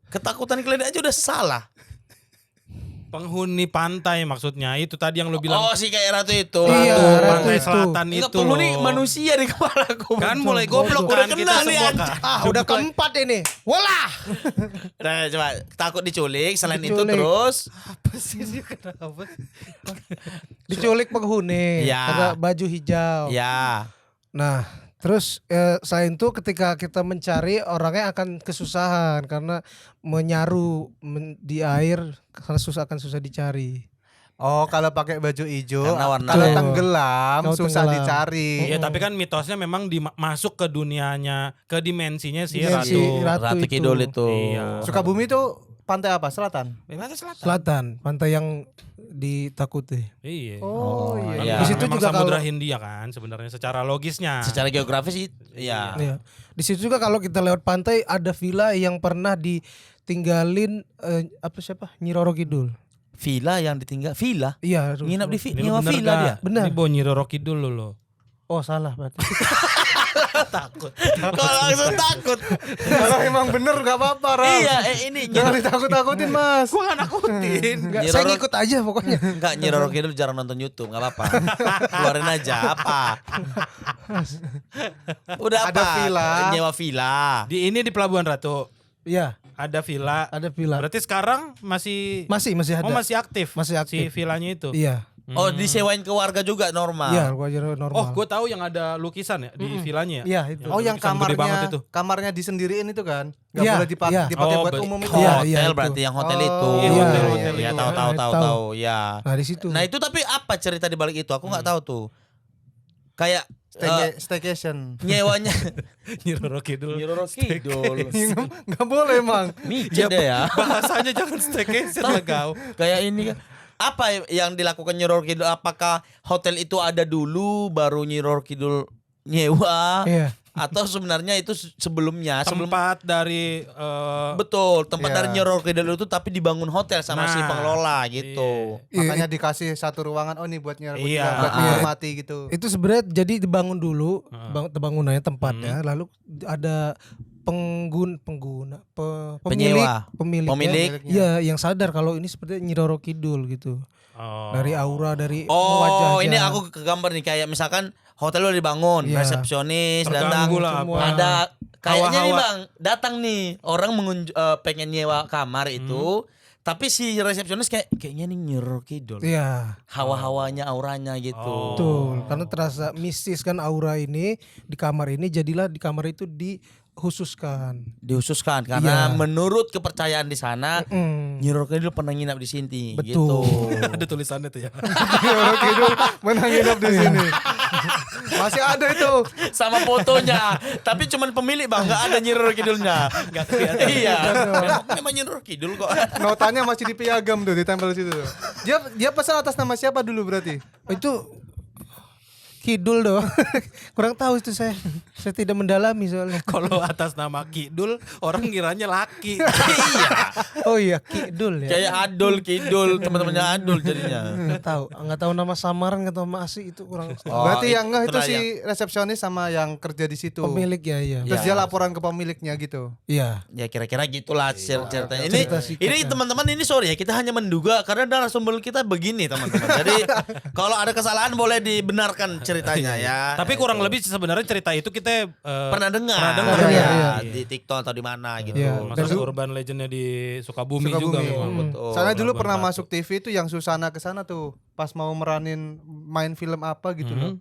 Ketakutan kalian aja udah salah. Penghuni pantai maksudnya. Itu tadi yang lu bilang. Oh si kayak ratu itu. Iya, Ratu Ratu pantai itu. selatan Enggak, itu penghuni loh. manusia di kepalaku. Kan mulai goblok Udah kan kita kena nih, semua anjing. kan. Udah keempat ini. Walah. Nah, coba takut diculik. Selain itu Diculik. terus Apa sih dia kenapa? Diculik penghuni. Ya. Pakai baju hijau. ya. Nah, terus selain itu ketika kita mencari orangnya akan kesusahan karena menyaru di air karena akan susah dicari. Oh, kalau pakai baju hijau, Karena warna kalau Betul. tenggelam Kalau susah tenggelam. dicari. Iya tapi kan mitosnya memang masuk ke dunianya, ke dimensinya si Dimensi Ratu. Ratu Ratu itu. Kidul itu. Iya. Sukabumi itu pantai apa? Selatan. Pantai selatan. Selatan, pantai yang ditakuti. Iya. Oh, iya. iya. Di situ Memang juga Samudra kalau- Hindia kan sebenarnya secara logisnya. Secara geografis ya. Iya. Di situ juga kalau kita lewat pantai ada villa yang pernah ditinggalin siapa? Nyi Roro Kidul. Villa yang ditinggal. Villa. Iya. Nginap di Ini nyewa bener villa gak? dia. Benar. Ini Bonyi Roro Kidul lo. Oh salah berarti. Kalau langsung takut. Kalau emang bener gak apa-apa, Ram. Iya, ini Jangan ditakut-takutin, Mas. Gua gak nakutin. Enggak, Nyi saya Roro- ngikut aja pokoknya. Enggak, Nyi Roro Kidul jarang nonton YouTube, enggak apa-apa. Keluarin aja apa. Udah Ada apa? villa. Nyewa villa. Di Pelabuhan Ratu Iya, ada villa. ada villa. Berarti sekarang masih Masih ada. Oh masih aktif. Masih aktif. Si villanya itu. Iya. Oh, disewain ke warga juga normal. Iya, gua aja normal. Oh, gue tahu yang ada lukisan ya di villanya. Iya, itu. Oh, yang lukisan gede banget kamarnya itu. kamarnya disendiriin itu kan? Gak Iya, boleh dipakai iya. dipakai Oh, buat umum itu. Iya, Hotel iya, itu. berarti yang hotel Oh, itu. iya, hotel-hotel Iya, itu. tahu Tahu. ya. Nah, di situ. Nah, itu tapi apa cerita di balik itu? Aku nggak tahu tuh. Kayak Staycation. nyewanya Nyi Roro Kidul. Nyi Roro Kidul. Gak boleh, Mang. Micet deh ya. Bahasanya jangan staycation lah kau. Kayak ini kan. Apa yang dilakukan Nyi Roro Kidul? Apakah hotel itu ada dulu baru Nyi Roro Kidul nyewa? Iya. Atau sebenarnya itu sebelumnya sebelum Tempat dari betul tempat Iya. dari Nyi Roro Kidul itu tapi dibangun hotel sama si Nah, pengelola gitu. Makanya dikasih satu ruangan ini buat Iya. buat menikmati gitu. Itu sebenarnya jadi dibangun dulu, bangunannya tempatnya, lalu ada Penyewa. pemilik Pemilik. ya yang sadar kalau ini seperti Nyi Roro Kidul gitu. Oh. Dari aura, dari Oh, wajahnya. ini aku kegambar nih kayak misalkan hotel udah dibangun, Iya. resepsionis Terganggu datang, lah semua. apa. ada kayaknya nih Hawa-hawa. Bang, datang nih orang pengen nyewa kamar itu, tapi si resepsionis kayaknya nih Nyi Roro Kidul. Iya. Hawa-hawanya, auranya gitu. Oh. Betul, karena terasa mistis kan aura ini di kamar ini, jadilah di kamar itu dikhususkan. Dihususkan karena Iya. menurut kepercayaan di sana Mm. Nyi Roro Kidul pernah nginap di sini Betul. gitu. Ada tulisannya tuh ya. Roro Kidul menang nginap di sini. Masih ada itu. Sama fotonya, tapi cuman pemilik Bang, nggak ada Nyi Roro Kidulnya. Enggak kelihatan. Iya. Memang Nyi Roro Kidul kok. Notanya masih di piagam tuh, ditempel di situ tuh. Dia pesan atas nama siapa dulu berarti? Itu Kidul doang. Kurang tahu itu saya. Saya tidak mendalami soalnya. Kalau atas nama Kidul orang ngiranya laki. Iya. Oh iya, Kidul ya. Kayak Adul, Kidul, teman-temannya Adul jadinya. Nggak tahu nama samaran, nggak tahu nama asli, itu kurang. Oh, Berarti yang ngeh itu itulah si resepsionis sama yang kerja di situ. Pemilik ya, iya. Terus Ya. dia laporan ke pemiliknya gitu. Iya. Ya kira-kira gitulah ceritanya. Ini Cerita singkatnya. ini teman-teman ini sorry ya, kita hanya menduga karena narasumber kita begini teman-teman. Jadi kalau ada kesalahan boleh dibenarkan ceritanya ya. Tapi kurang lebih sebenarnya cerita itu kita Pernah dengar. Pernah dengar, iya, ya. Di TikTok atau di mana gitu. Iya. Masuk urban legendnya di Sukabumi juga Sukabumi. memang. Betul. Soalnya dulu Labuan pernah Batu. masuk TV itu yang Susana ke sana tuh, pas mau meranin main film apa gitu loh.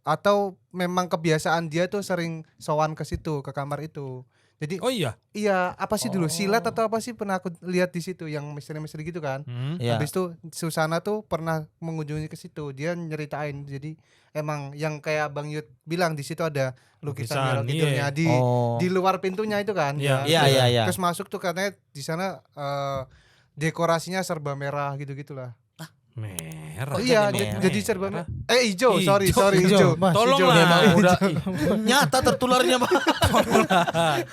Atau memang kebiasaan dia tuh sering sowan ke situ, ke kamar itu. Jadi Oh iya. iya, apa sih dulu silat atau apa sih pernah aku lihat di situ yang misteri-misteri gitu kan. Iya. Habis itu Susana tuh pernah mengunjungi ke situ. Dia nyeritain. Jadi emang yang kayak Bang Yud bilang di situ ada lukisan Nyi Roro Lukisan, Kidulnya iya. di luar pintunya itu kan. Iya. Iya, iya, iya. Terus masuk tuh katanya di sana dekorasinya serba merah gitu-gitulah. Merah. Oh iya, jadi merah? jadi serba merah. Hijau, Hijau. sorry, Hijau, hijau. Mas. Tolonglah. Hijau. Memang udah nyata tertularnya Bang.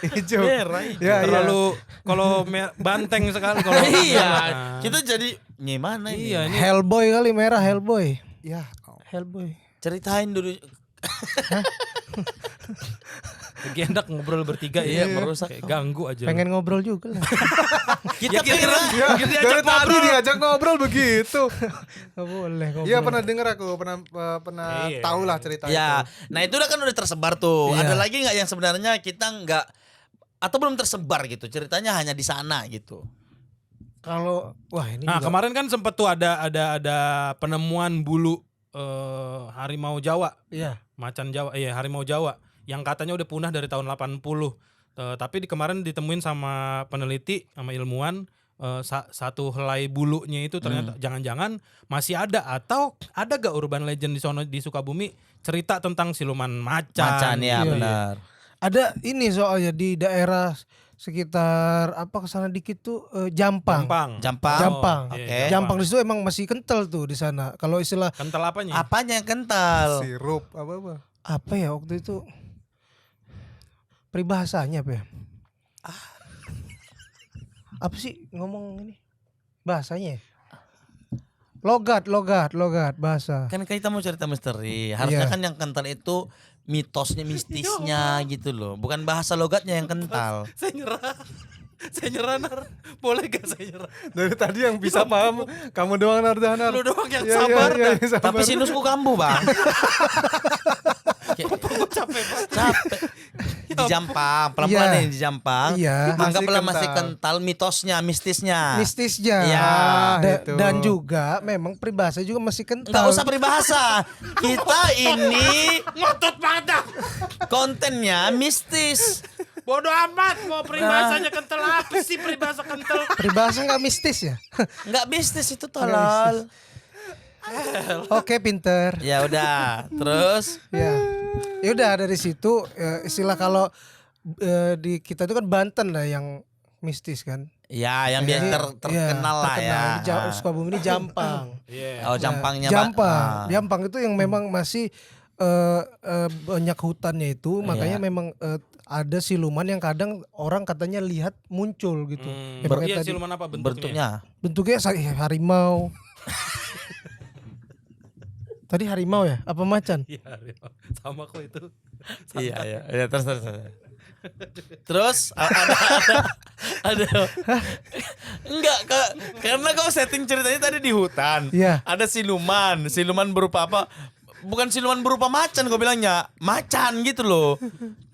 Hijau. Merah. Ya, Terlalu kalau banteng sekali kalau Iya. merah. Kita jadi gimana ini? Iya ini. Hellboy kali, merah Hellboy. Ya. Hellboy. Ceritain dulu. Lagi enak ngobrol bertiga Iya, ya. merusak. Kayak ganggu aja. Pengen ngobrol juga lah. Kita kira-kira Ya, dari tadi diajak ngobrol begitu. Nggak boleh ngobrol. Iya pernah denger aku, pernah Iya. tahu lah cerita Ya, itu. nah itu udah kan udah tersebar tuh. Iya. Ada lagi nggak yang sebenarnya kita nggak atau belum tersebar gitu? Ceritanya hanya di sana gitu. Kalau wah ini Nah juga kemarin kan sempet tuh ada penemuan bulu harimau Jawa, iya. macan Jawa, iya harimau Jawa yang katanya udah punah dari tahun 80. Tapi kemarin ditemuin sama peneliti, sama ilmuwan satu helai bulunya itu ternyata jangan-jangan masih ada atau ada gak urban legend di sono di Sukabumi cerita tentang siluman macan. Macan ya, Iya, benar. Ada ini soalnya di daerah sekitar apa kesana dikit tuh Jampang. Jampang. Jampang. Oke. Jampang di situ emang masih kental tuh di sana. Kalau istilah Kental apanya? Apanya yang kental? Sirup apa? apa ya waktu itu peribahasanya apa ya? Apa sih ngomong ini? Bahasanya ya? Logat bahasa. Kan kita mau cerita misteri. Harusnya Iya. kan yang kental itu mitosnya, mistisnya gitu loh. Bukan bahasa logatnya yang kental. Saya nyerah Nar. Boleh gak saya nyerah? Dari tadi yang bisa paham kamu doang Nar. Lu doang yang Iya, sabar iya, dah. iya, sabar. Tapi sinusku kambuh, Bang. Gue capek banget. Capek. Di Jampang, pelan-pelan Iya. nih di Jampang. Iya. Anggaplah Masih masih kental. kental mitosnya, mistisnya. Mistisnya. Iya, itu. Dan juga memang peribahasa juga masih kental. Enggak usah peribahasa. Kita ini Ngotot banget dah. kontennya mistis. Bodoh amat mau peribahasanya kental apa sih peribahasa kental? Peribahasa nggak mistis ya? Enggak mistis itu tolol. Oke, pinter. Ya udah, terus Ya udah dari situ istilah kalau di kita itu kan Banten lah yang mistis kan. ya yang biar terkenal lah ya. Di Sukabumi ini Jampang. Iya. Oh, Jampangnya, Pak. Jampang. Ah. Jampang itu yang memang masih banyak hutannya itu, makanya Iya. memang ada siluman yang kadang orang katanya lihat muncul gitu. Ya, makanya Iya tadi siluman apa Bentuknya. bentuknya harimau. Tadi harimau ya? Apa macan? Iya, sama kok itu. Iya, iya. Ya, terus. Terus ada enggak karena kau setting ceritanya tadi di hutan. Iya. Ada siluman berupa apa? Bukan siluman berupa macan kau bilangnya, macan gitu loh.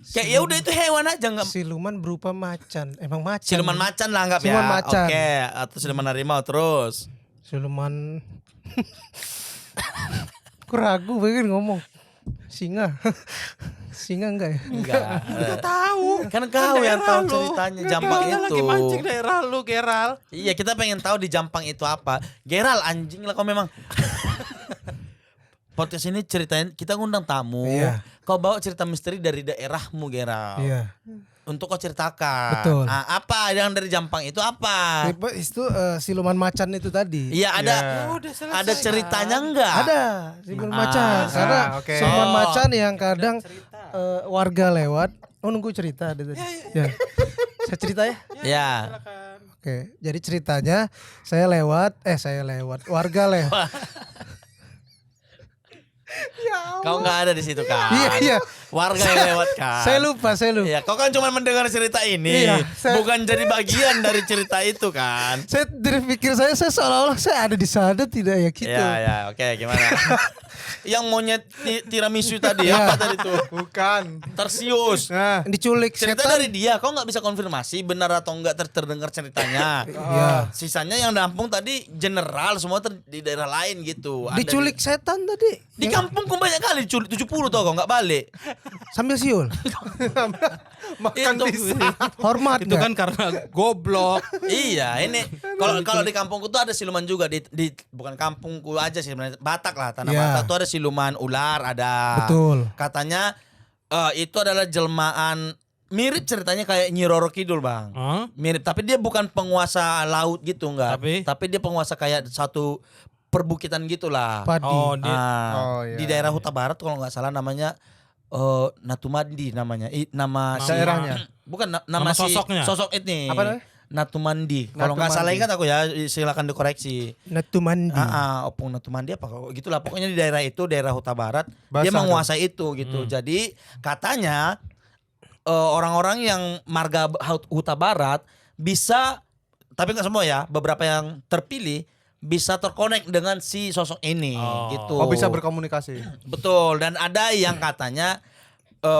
Kayak ya udah itu hewan aja enggak Siluman berupa macan. Emang macan. siluman macan lah anggap Siluman ya. macan. Oke, atau siluman harimau terus. Siluman. Aku ragu pengen ngomong. Singa. Singa enggak ya? Enggak. Tahu. Kan kau yang tahu ceritanya Jampang Kita itu. lagi mancing daerah lu, Geral. Iya, kita pengen tahu di Jampang itu apa. Geral anjing lah kau memang. Podcast ini ceritain kita ngundang tamu. Iya. Kau bawa cerita misteri dari daerahmu, Geral. Iya. Untuk kau ceritakan. Betul. Nah, apa yang dari Jampang itu apa? Itu siluman macan itu tadi. Iya, ada Udah selesai, ada ceritanya enggak? Ada siluman macan. Karena oke. siluman Oh. macan yang kadang warga lewat. Oh nunggu cerita ada tadi. Ya. Saya cerita ya. Ya. Oke, jadi ceritanya saya lewat, warga lewat. Kau nggak ada di situ kan? Iya. Warga yang lewat kan? Saya lupa. Iya, kau kan cuma mendengar cerita ini, Iya, bukan jadi bagian dari cerita itu kan? Saya dari pikir saya seolah-olah saya ada di sana tidak ya gitu. Ya, oke, gimana? Yang monyet tiramisu tadi Iya. apa tadi tuh? Bukan. Tarsius. Nah, Diculik Cerita setan. dari dia, kau nggak bisa konfirmasi benar atau enggak terdengar ceritanya. Iya. Sisanya yang dampung tadi general semua di daerah lain gitu. Ada Diculik setan tadi. di kampungku banyak kali diculik 70 tau kau nggak balik. Sambil siul. makan Itu. pisang. Hormat Itu nggak? kan karena goblok. Iya, ini kalau di kampungku tuh ada siluman juga di bukan kampungku aja sih sebenarnya. Batak lah, tanah Iya. Batak tuh ada siluman ular, ada. Betul. Katanya itu adalah jelmaan mirip ceritanya kayak Nyi Roro Kidul, Bang. Hah? Mirip, tapi dia bukan penguasa laut gitu enggak. Tapi dia penguasa kayak satu perbukitan gitulah. Padi. Oh, dia Oh, iya. Di daerah Huta Barat kalau nggak salah namanya Natumandi namanya. Nama si Daerahnya. bukan Nama si sosoknya. sosok ini. Apa namanya? Natumandi. Kalau nggak salah ingat aku ya, silakan dikoreksi. Natumandi. Opung Natumandi apa kok gitulah. Pokoknya di daerah itu, daerah Huta Barat, dia Basah menguasai itu gitu. Jadi katanya orang-orang yang marga Huta Barat bisa, tapi nggak semua ya, beberapa yang terpilih bisa terkonek dengan si sosok ini gitu. Oh, bisa berkomunikasi. Betul, dan ada yang katanya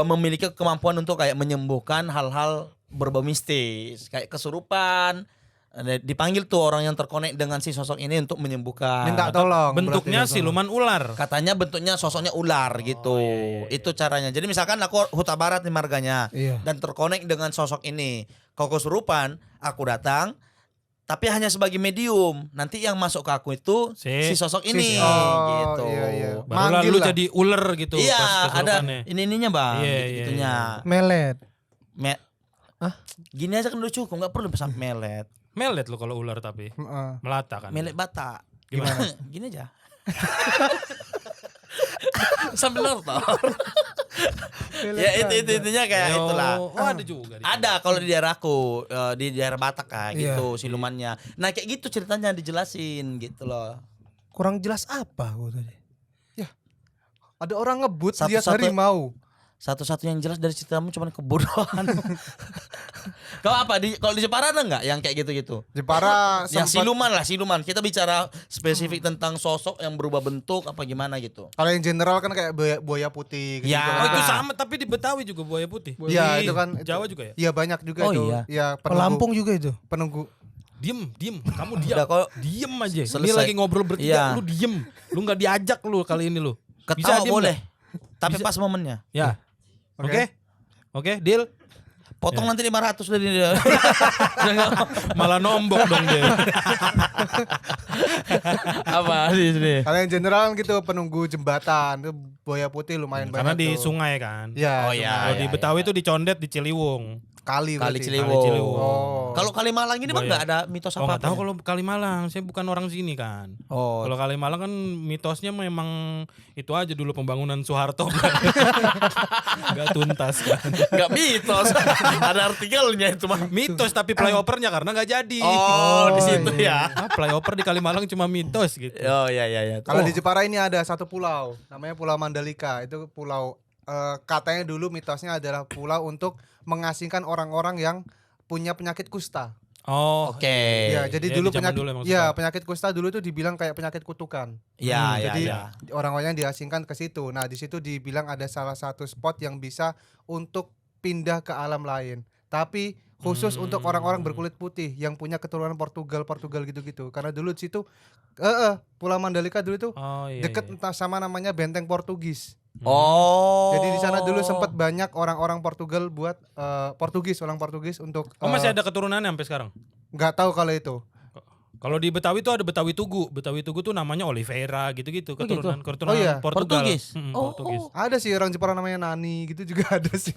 memiliki kemampuan untuk kayak menyembuhkan hal-hal berbau mistis, kayak kesurupan. Dipanggil tuh orang yang terkonek dengan si sosok ini untuk menyembuhkan. Minta tolong. bentuknya berarti. siluman ular. Katanya bentuknya sosoknya ular gitu. Itu caranya. Jadi misalkan aku Huta Barat nih marganya Iya. dan terkonek dengan sosok ini. Kalau kesurupan, aku datang tapi hanya sebagai medium. Nanti yang masuk ke aku itu si sosok ini Oh, gitu. iya, iya. Barulah Manggil lu lah. jadi ular gitu Iya, pas ada kesurupannya. ininya Bang, Iya, gitu iya, itunya. Melet. Gini aja kan udah cukup, nggak perlu pesan melet. Melet lu kalau ular tapi. Heeh. Melata kan. Melet Batak. Gimana? Gini aja. Sambil nonton. Ya intinya kayak Yo, itulah. Oh, ada juga. di sana. Ada kalau di daerahku, di daerah Batak kayak Iya. gitu silumannya. Nah kayak gitu ceritanya dijelasin gitu loh. Kurang jelas apa gua tadi? Ada orang ngebut Satu-satu- lihat harimau. Satu-satu yang jelas dari ceritamu cuma kebodohan. Kau apa kalau di Jepara ada nggak yang kayak gitu-gitu? Jepara Yang sempat. siluman lah, siluman. Kita bicara spesifik tentang sosok yang berubah bentuk apa gimana gitu. Kalau yang general kan kayak buaya putih gitu. Ya. Oh itu Ah. sama tapi di Betawi juga buaya putih. Iya, Di itu kan- Jawa juga ya. Iya banyak juga Oh, itu. iya. Iya, Ke Lampung juga itu. penunggu. Diem, kamu Udah, diam. kalau Diem aja. Ini selesai. lagi ngobrol bertiga, Iya. lu diem. Lu nggak diajak lu kali ini lu. ketawa diem boleh. nggak? Tapi Bisa. pas momennya. Ya. Oke. Oke. Oke, deal. Potong nanti 500 dari dia. Malah nombok dong dia. Apa di sini? Kalau yang general kan gitu penunggu jembatan itu buaya putih lumayan Karena banyak di tuh. sungai kan. Iya, Oh, iya. Kalau di Betawi itu di Condet di Ciliwung. Kali Kali berarti. Ciliwung. Kali Ciliwung. Oh. Kalau Kalimalang ini bang Buaya. nggak ada mitos Oh apa? nggak tahu kalau Kalimalang, saya bukan orang sini kan. Oh, Kalau Kalimalang kan mitosnya memang itu aja dulu pembangunan Soeharto. Gak tuntas kan. nggak mitos. Ada artikelnya itu mah. Mitos tapi flyovernya karena nggak jadi. Oh, di situ ya. Ah, flyover di Kalimalang cuma mitos gitu. Oh ya ya ya. Kalau di Jepara ini ada satu pulau, namanya Pulau Mandalika. Itu pulau katanya dulu mitosnya adalah pulau untuk mengasingkan orang-orang yang punya penyakit kusta. Oh, Oke. Ya, jadi Iya, dulu di zaman dulu emang suka. penyakit kusta dulu itu dibilang kayak penyakit kutukan. Ya, ya, Jadi ya. orang-orang yang diasingkan ke situ. Nah, di situ dibilang ada salah satu spot yang bisa untuk pindah ke alam lain. Tapi khusus untuk orang-orang berkulit putih yang punya keturunan Portugal gitu-gitu. Karena dulu di situ Pulau Mandalika dulu itu Oh, iya, deket iya. entah sama namanya Benteng Portugis. Oh. Jadi di sana dulu sempat banyak orang-orang Portugal buat orang Portugis untuk Oh, masih ada keturunannya sampai sekarang? nggak tahu kalau itu. Kalau di Betawi tuh ada Betawi Tugu. Betawi Tugu tuh namanya Oliveira gitu-gitu, keturunan Oh iya, Portugal. Portugis. Portugis. Ada sih orang Jepang namanya Nani gitu juga ada sih.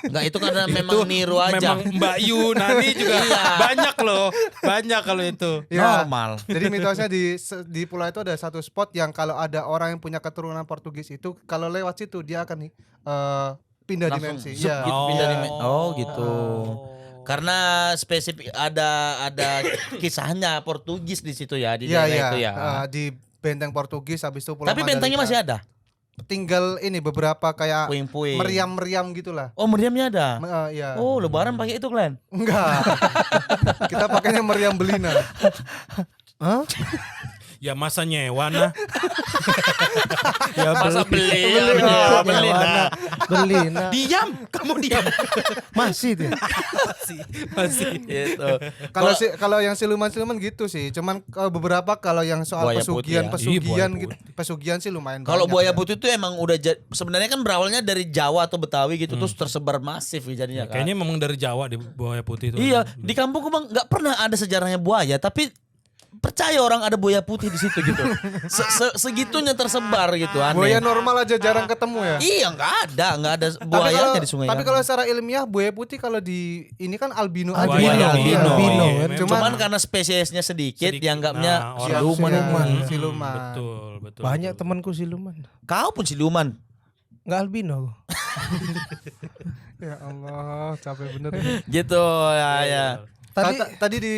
Enggak, itu karena memang Itu niru aja. Memang Mbak Yu, Nani juga Iya. banyak loh. Banyak kalau itu. Ya, Normal. jadi mitosnya di pulau itu ada satu spot yang kalau ada orang yang punya keturunan Portugis itu kalau lewat situ dia akan pindah Langsung dimensi. zup Iya. gitu, pindah dimensi. Oh, gitu. Karena spesifik ada kisahnya Portugis di situ ya, di Iya, daerah iya. itu ya. Di benteng Portugis habis itu Pulau Tapi bentengnya masih Mandalika. ada. Tinggal ini beberapa kayak Puing-puing. meriam-meriam gitulah. Oh, meriamnya ada. Iya. Oh, lebaran pakai itu, Glenn. Enggak. Kita pakainya meriam belina. Hah? Ya masa nyewa nah. Ya masa beli, Beli. Beli. Nah, Diam, kamu diam. masih tuh. Masih. Gitu. Kalau yang siluman-siluman gitu sih. Cuman beberapa kalau yang soal Buaya putih ya. Iya, buaya gitu. putih. Pesugihan sih lumayan Kalau banyak buaya ya. putih itu emang udah sebenarnya kan berawalnya dari Jawa atau Betawi gitu terus tersebar masif ya jadinya kan. Kayaknya memang dari Jawa di buaya putih itu. Iya, di kampung bang nggak pernah ada sejarahnya buaya, tapi percaya orang ada buaya putih di situ gitu. Segitunya tersebar gitu, aneh. Buaya normal aja jarang ketemu ya. Iya, nggak ada buayanya di sungai. Tapi kalau secara ilmiah buaya putih kalau di ini kan albino aja. Buaya Albino, albino. albino, Iya, kan. memang. Cuman karena spesiesnya sedikit, dianggapnya Nah, orang siluman. Siluman. Betul. Banyak betul. temanku siluman. Kau pun siluman. Enggak albino. Ya Allah, capek bener. Gitu ya. Tadi di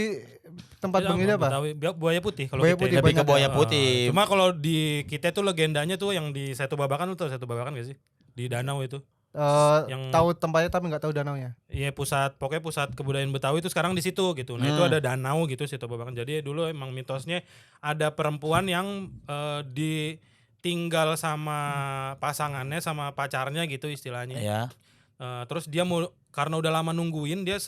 tempat Iya, Bang Ida apa? Betawi, buaya putih kalau Buaya kita. putih Lebih ke banyak buaya ya. putih. Cuma kalau di kita tuh legendanya tuh yang di Setu Babakan, lu tau Setu Babakan gak sih? Di danau itu. Yang- Tahu tempatnya tapi nggak tahu danaunya. Iya, pokoknya pusat kebudayaan Betawi itu sekarang di situ gitu. Nah, itu ada danau gitu Setu Babakan. Jadi dulu emang mitosnya ada perempuan yang ditinggal sama pasangannya, sama pacarnya gitu istilahnya. Ya. Terus dia mau, karena udah lama nungguin, dia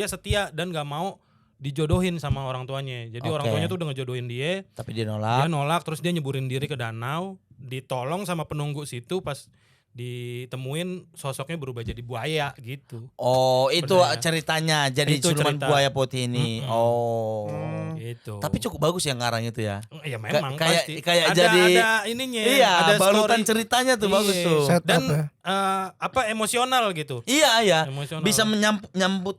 setia dan gak mau dijodohin sama orang tuanya. Jadi orang Oke. tuanya tuh udah ngejodohin dia. Tapi dia Dia nolak. nolak, terus dia nyeburin diri ke danau, ditolong sama penunggu situ, pas ditemuin sosoknya berubah jadi buaya gitu. Oh, itu Bener ya? ceritanya. Jadi Itu siluman cerita. buaya putih ini. Oh. Gitu. Tapi cukup bagus ya ngarang itu ya. ya memang kayak- pasti. kayak ada, jadi- ada ininya, Iya, ada balutan story. ceritanya tuh bagus Iya. tuh. Set Dan up ya. emosional gitu. Iya. Emosional. Bisa nyambung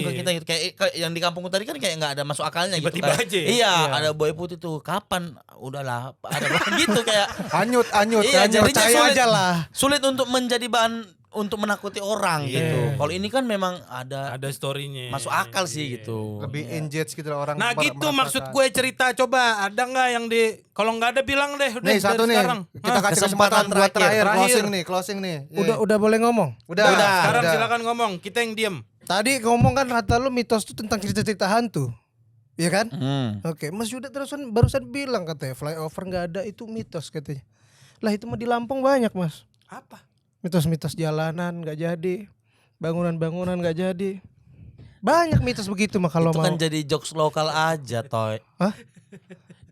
ke Iya. kita gitu. Kayak yang di kampung tadi kan kayak nggak ada masuk akalnya gitu. Tiba-tiba Kayak, aja. Iya, Iya. ada buaya putih tuh. Kapan? Udahlah, ada gitu kayak Anyut, Iya, anyut. jadinya Percaya sulit, aja lah. sulit untuk menjadi bahan untuk menakuti orang Iya. gitu. Kalau ini kan memang ada Ada storynya. masuk akal sih Iya. gitu. Lebih engage gitu loh orang. Nah gitu merasakan. maksud gue cerita, coba ada nggak yang di, kalau nggak ada bilang deh udah Nih satu dari nih, sekarang. kita kasih kesempatan kesempatan buat terakhir. terakhir, closing nih. Udah boleh ngomong. Udah. Sekarang silakan ngomong, kita yang diem. Tadi ngomong kan kata lu mitos itu tentang cerita-cerita hantu. Iya kan? Oke, Mas Yuda barusan bilang katanya flyover nggak ada itu mitos katanya. Lah itu mah di Lampung banyak, Mas. Apa? Mitos-mitos jalanan nggak jadi, bangunan-bangunan nggak jadi. Banyak mitos begitu mah kalau Itu mau. kan jadi jokes lokal aja, Toy. Hah?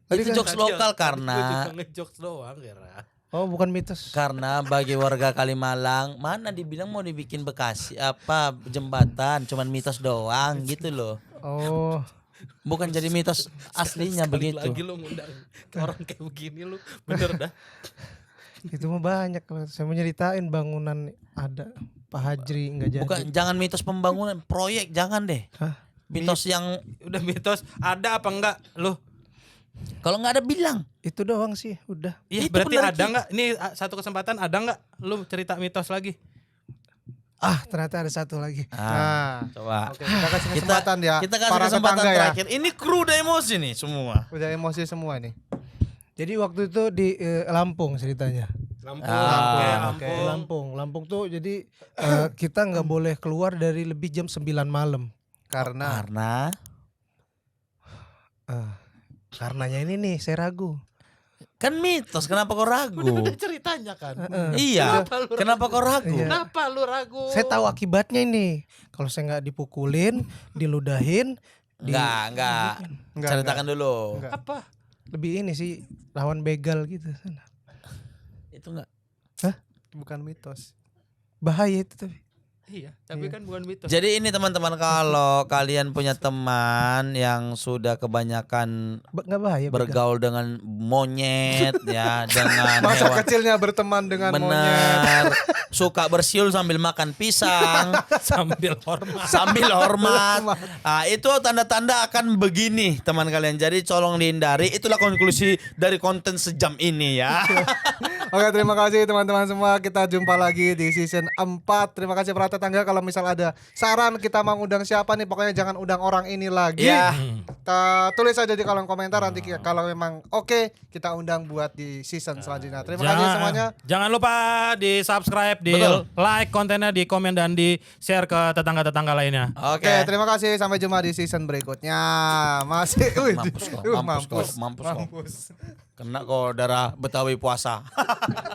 Tadi Itu kan- jokes lokal karena ngejokes doang kira. Oh, bukan mitos. karena bagi warga Kalimalang mana dibilang mau dibikin Bekasi apa jembatan cuman mitos doang gitu loh. Oh, Bukan jadi mitos aslinya Sekali begitu. lagi lu ngundang orang kayak begini lu, bener dah. itu mah banyak. Saya mau nyeritain bangunan ada Pak Hajri nggak jadi. Bukan, jangan mitos pembangunan proyek, jangan deh. Hah? Mitos yang Udah mitos, ada apa enggak lu? kalau nggak ada bilang. Itu doang sih, udah. Iya, Itu berarti bener, ada Ki. enggak? Ini satu kesempatan ada enggak lu cerita mitos lagi? Ah, ternyata ada satu lagi. Nah, Coba. oke, kita kasih kesempatan ya. Kita kasih para kesempatan tetangga terakhir. Ini kru udah emosi nih semua. Udah emosi semua nih. Jadi waktu itu di Lampung ceritanya. Lampung. Oke, Lampung tuh jadi kita nggak boleh keluar dari lebih jam 9 malam. Karena Karenanya ini nih saya ragu. kan mitos, kenapa kau ragu? Udah ceritanya kan. Iya, kenapa kau ragu? Iya. Kenapa lu ragu? Saya tahu akibatnya ini. Kalau saya nggak dipukulin, diludahin, Enggak. Ceritakan dulu. Apa? lebih ini sih lawan begal gitu. Itu enggak. bukan mitos. Bahaya itu tapi. Iya, tapi kan bukan mitos. Jadi ini teman-teman, kalau kalian punya teman yang sudah kebanyakan Nggak bahaya. begal. bergaul dengan monyet ya, dengan Masa hewan, kecilnya berteman dengan monyet. benar, suka bersiul sambil makan pisang, Sambil hormat. sambil hormat. Nah, itu tanda-tanda akan begini teman kalian. Jadi tolong dihindari. Itulah konklusi dari konten sejam ini ya. Oke, terima kasih teman-teman semua. Kita jumpa lagi di season 4. Terima kasih para tetangga. Kalau misal ada saran kita mau undang siapa nih, pokoknya jangan undang orang ini lagi. Ya. Tulis aja di kolom komentar nanti kalau memang oke, kita undang buat di season selanjutnya. Terima kasih semuanya. Jangan lupa di subscribe, di Betul. like kontennya, di komen dan di share ke tetangga-tetangga lainnya. Oke, terima kasih. Sampai jumpa di season berikutnya. Masih Mampus kau. mampus. Kena kok darah Betawi puasa.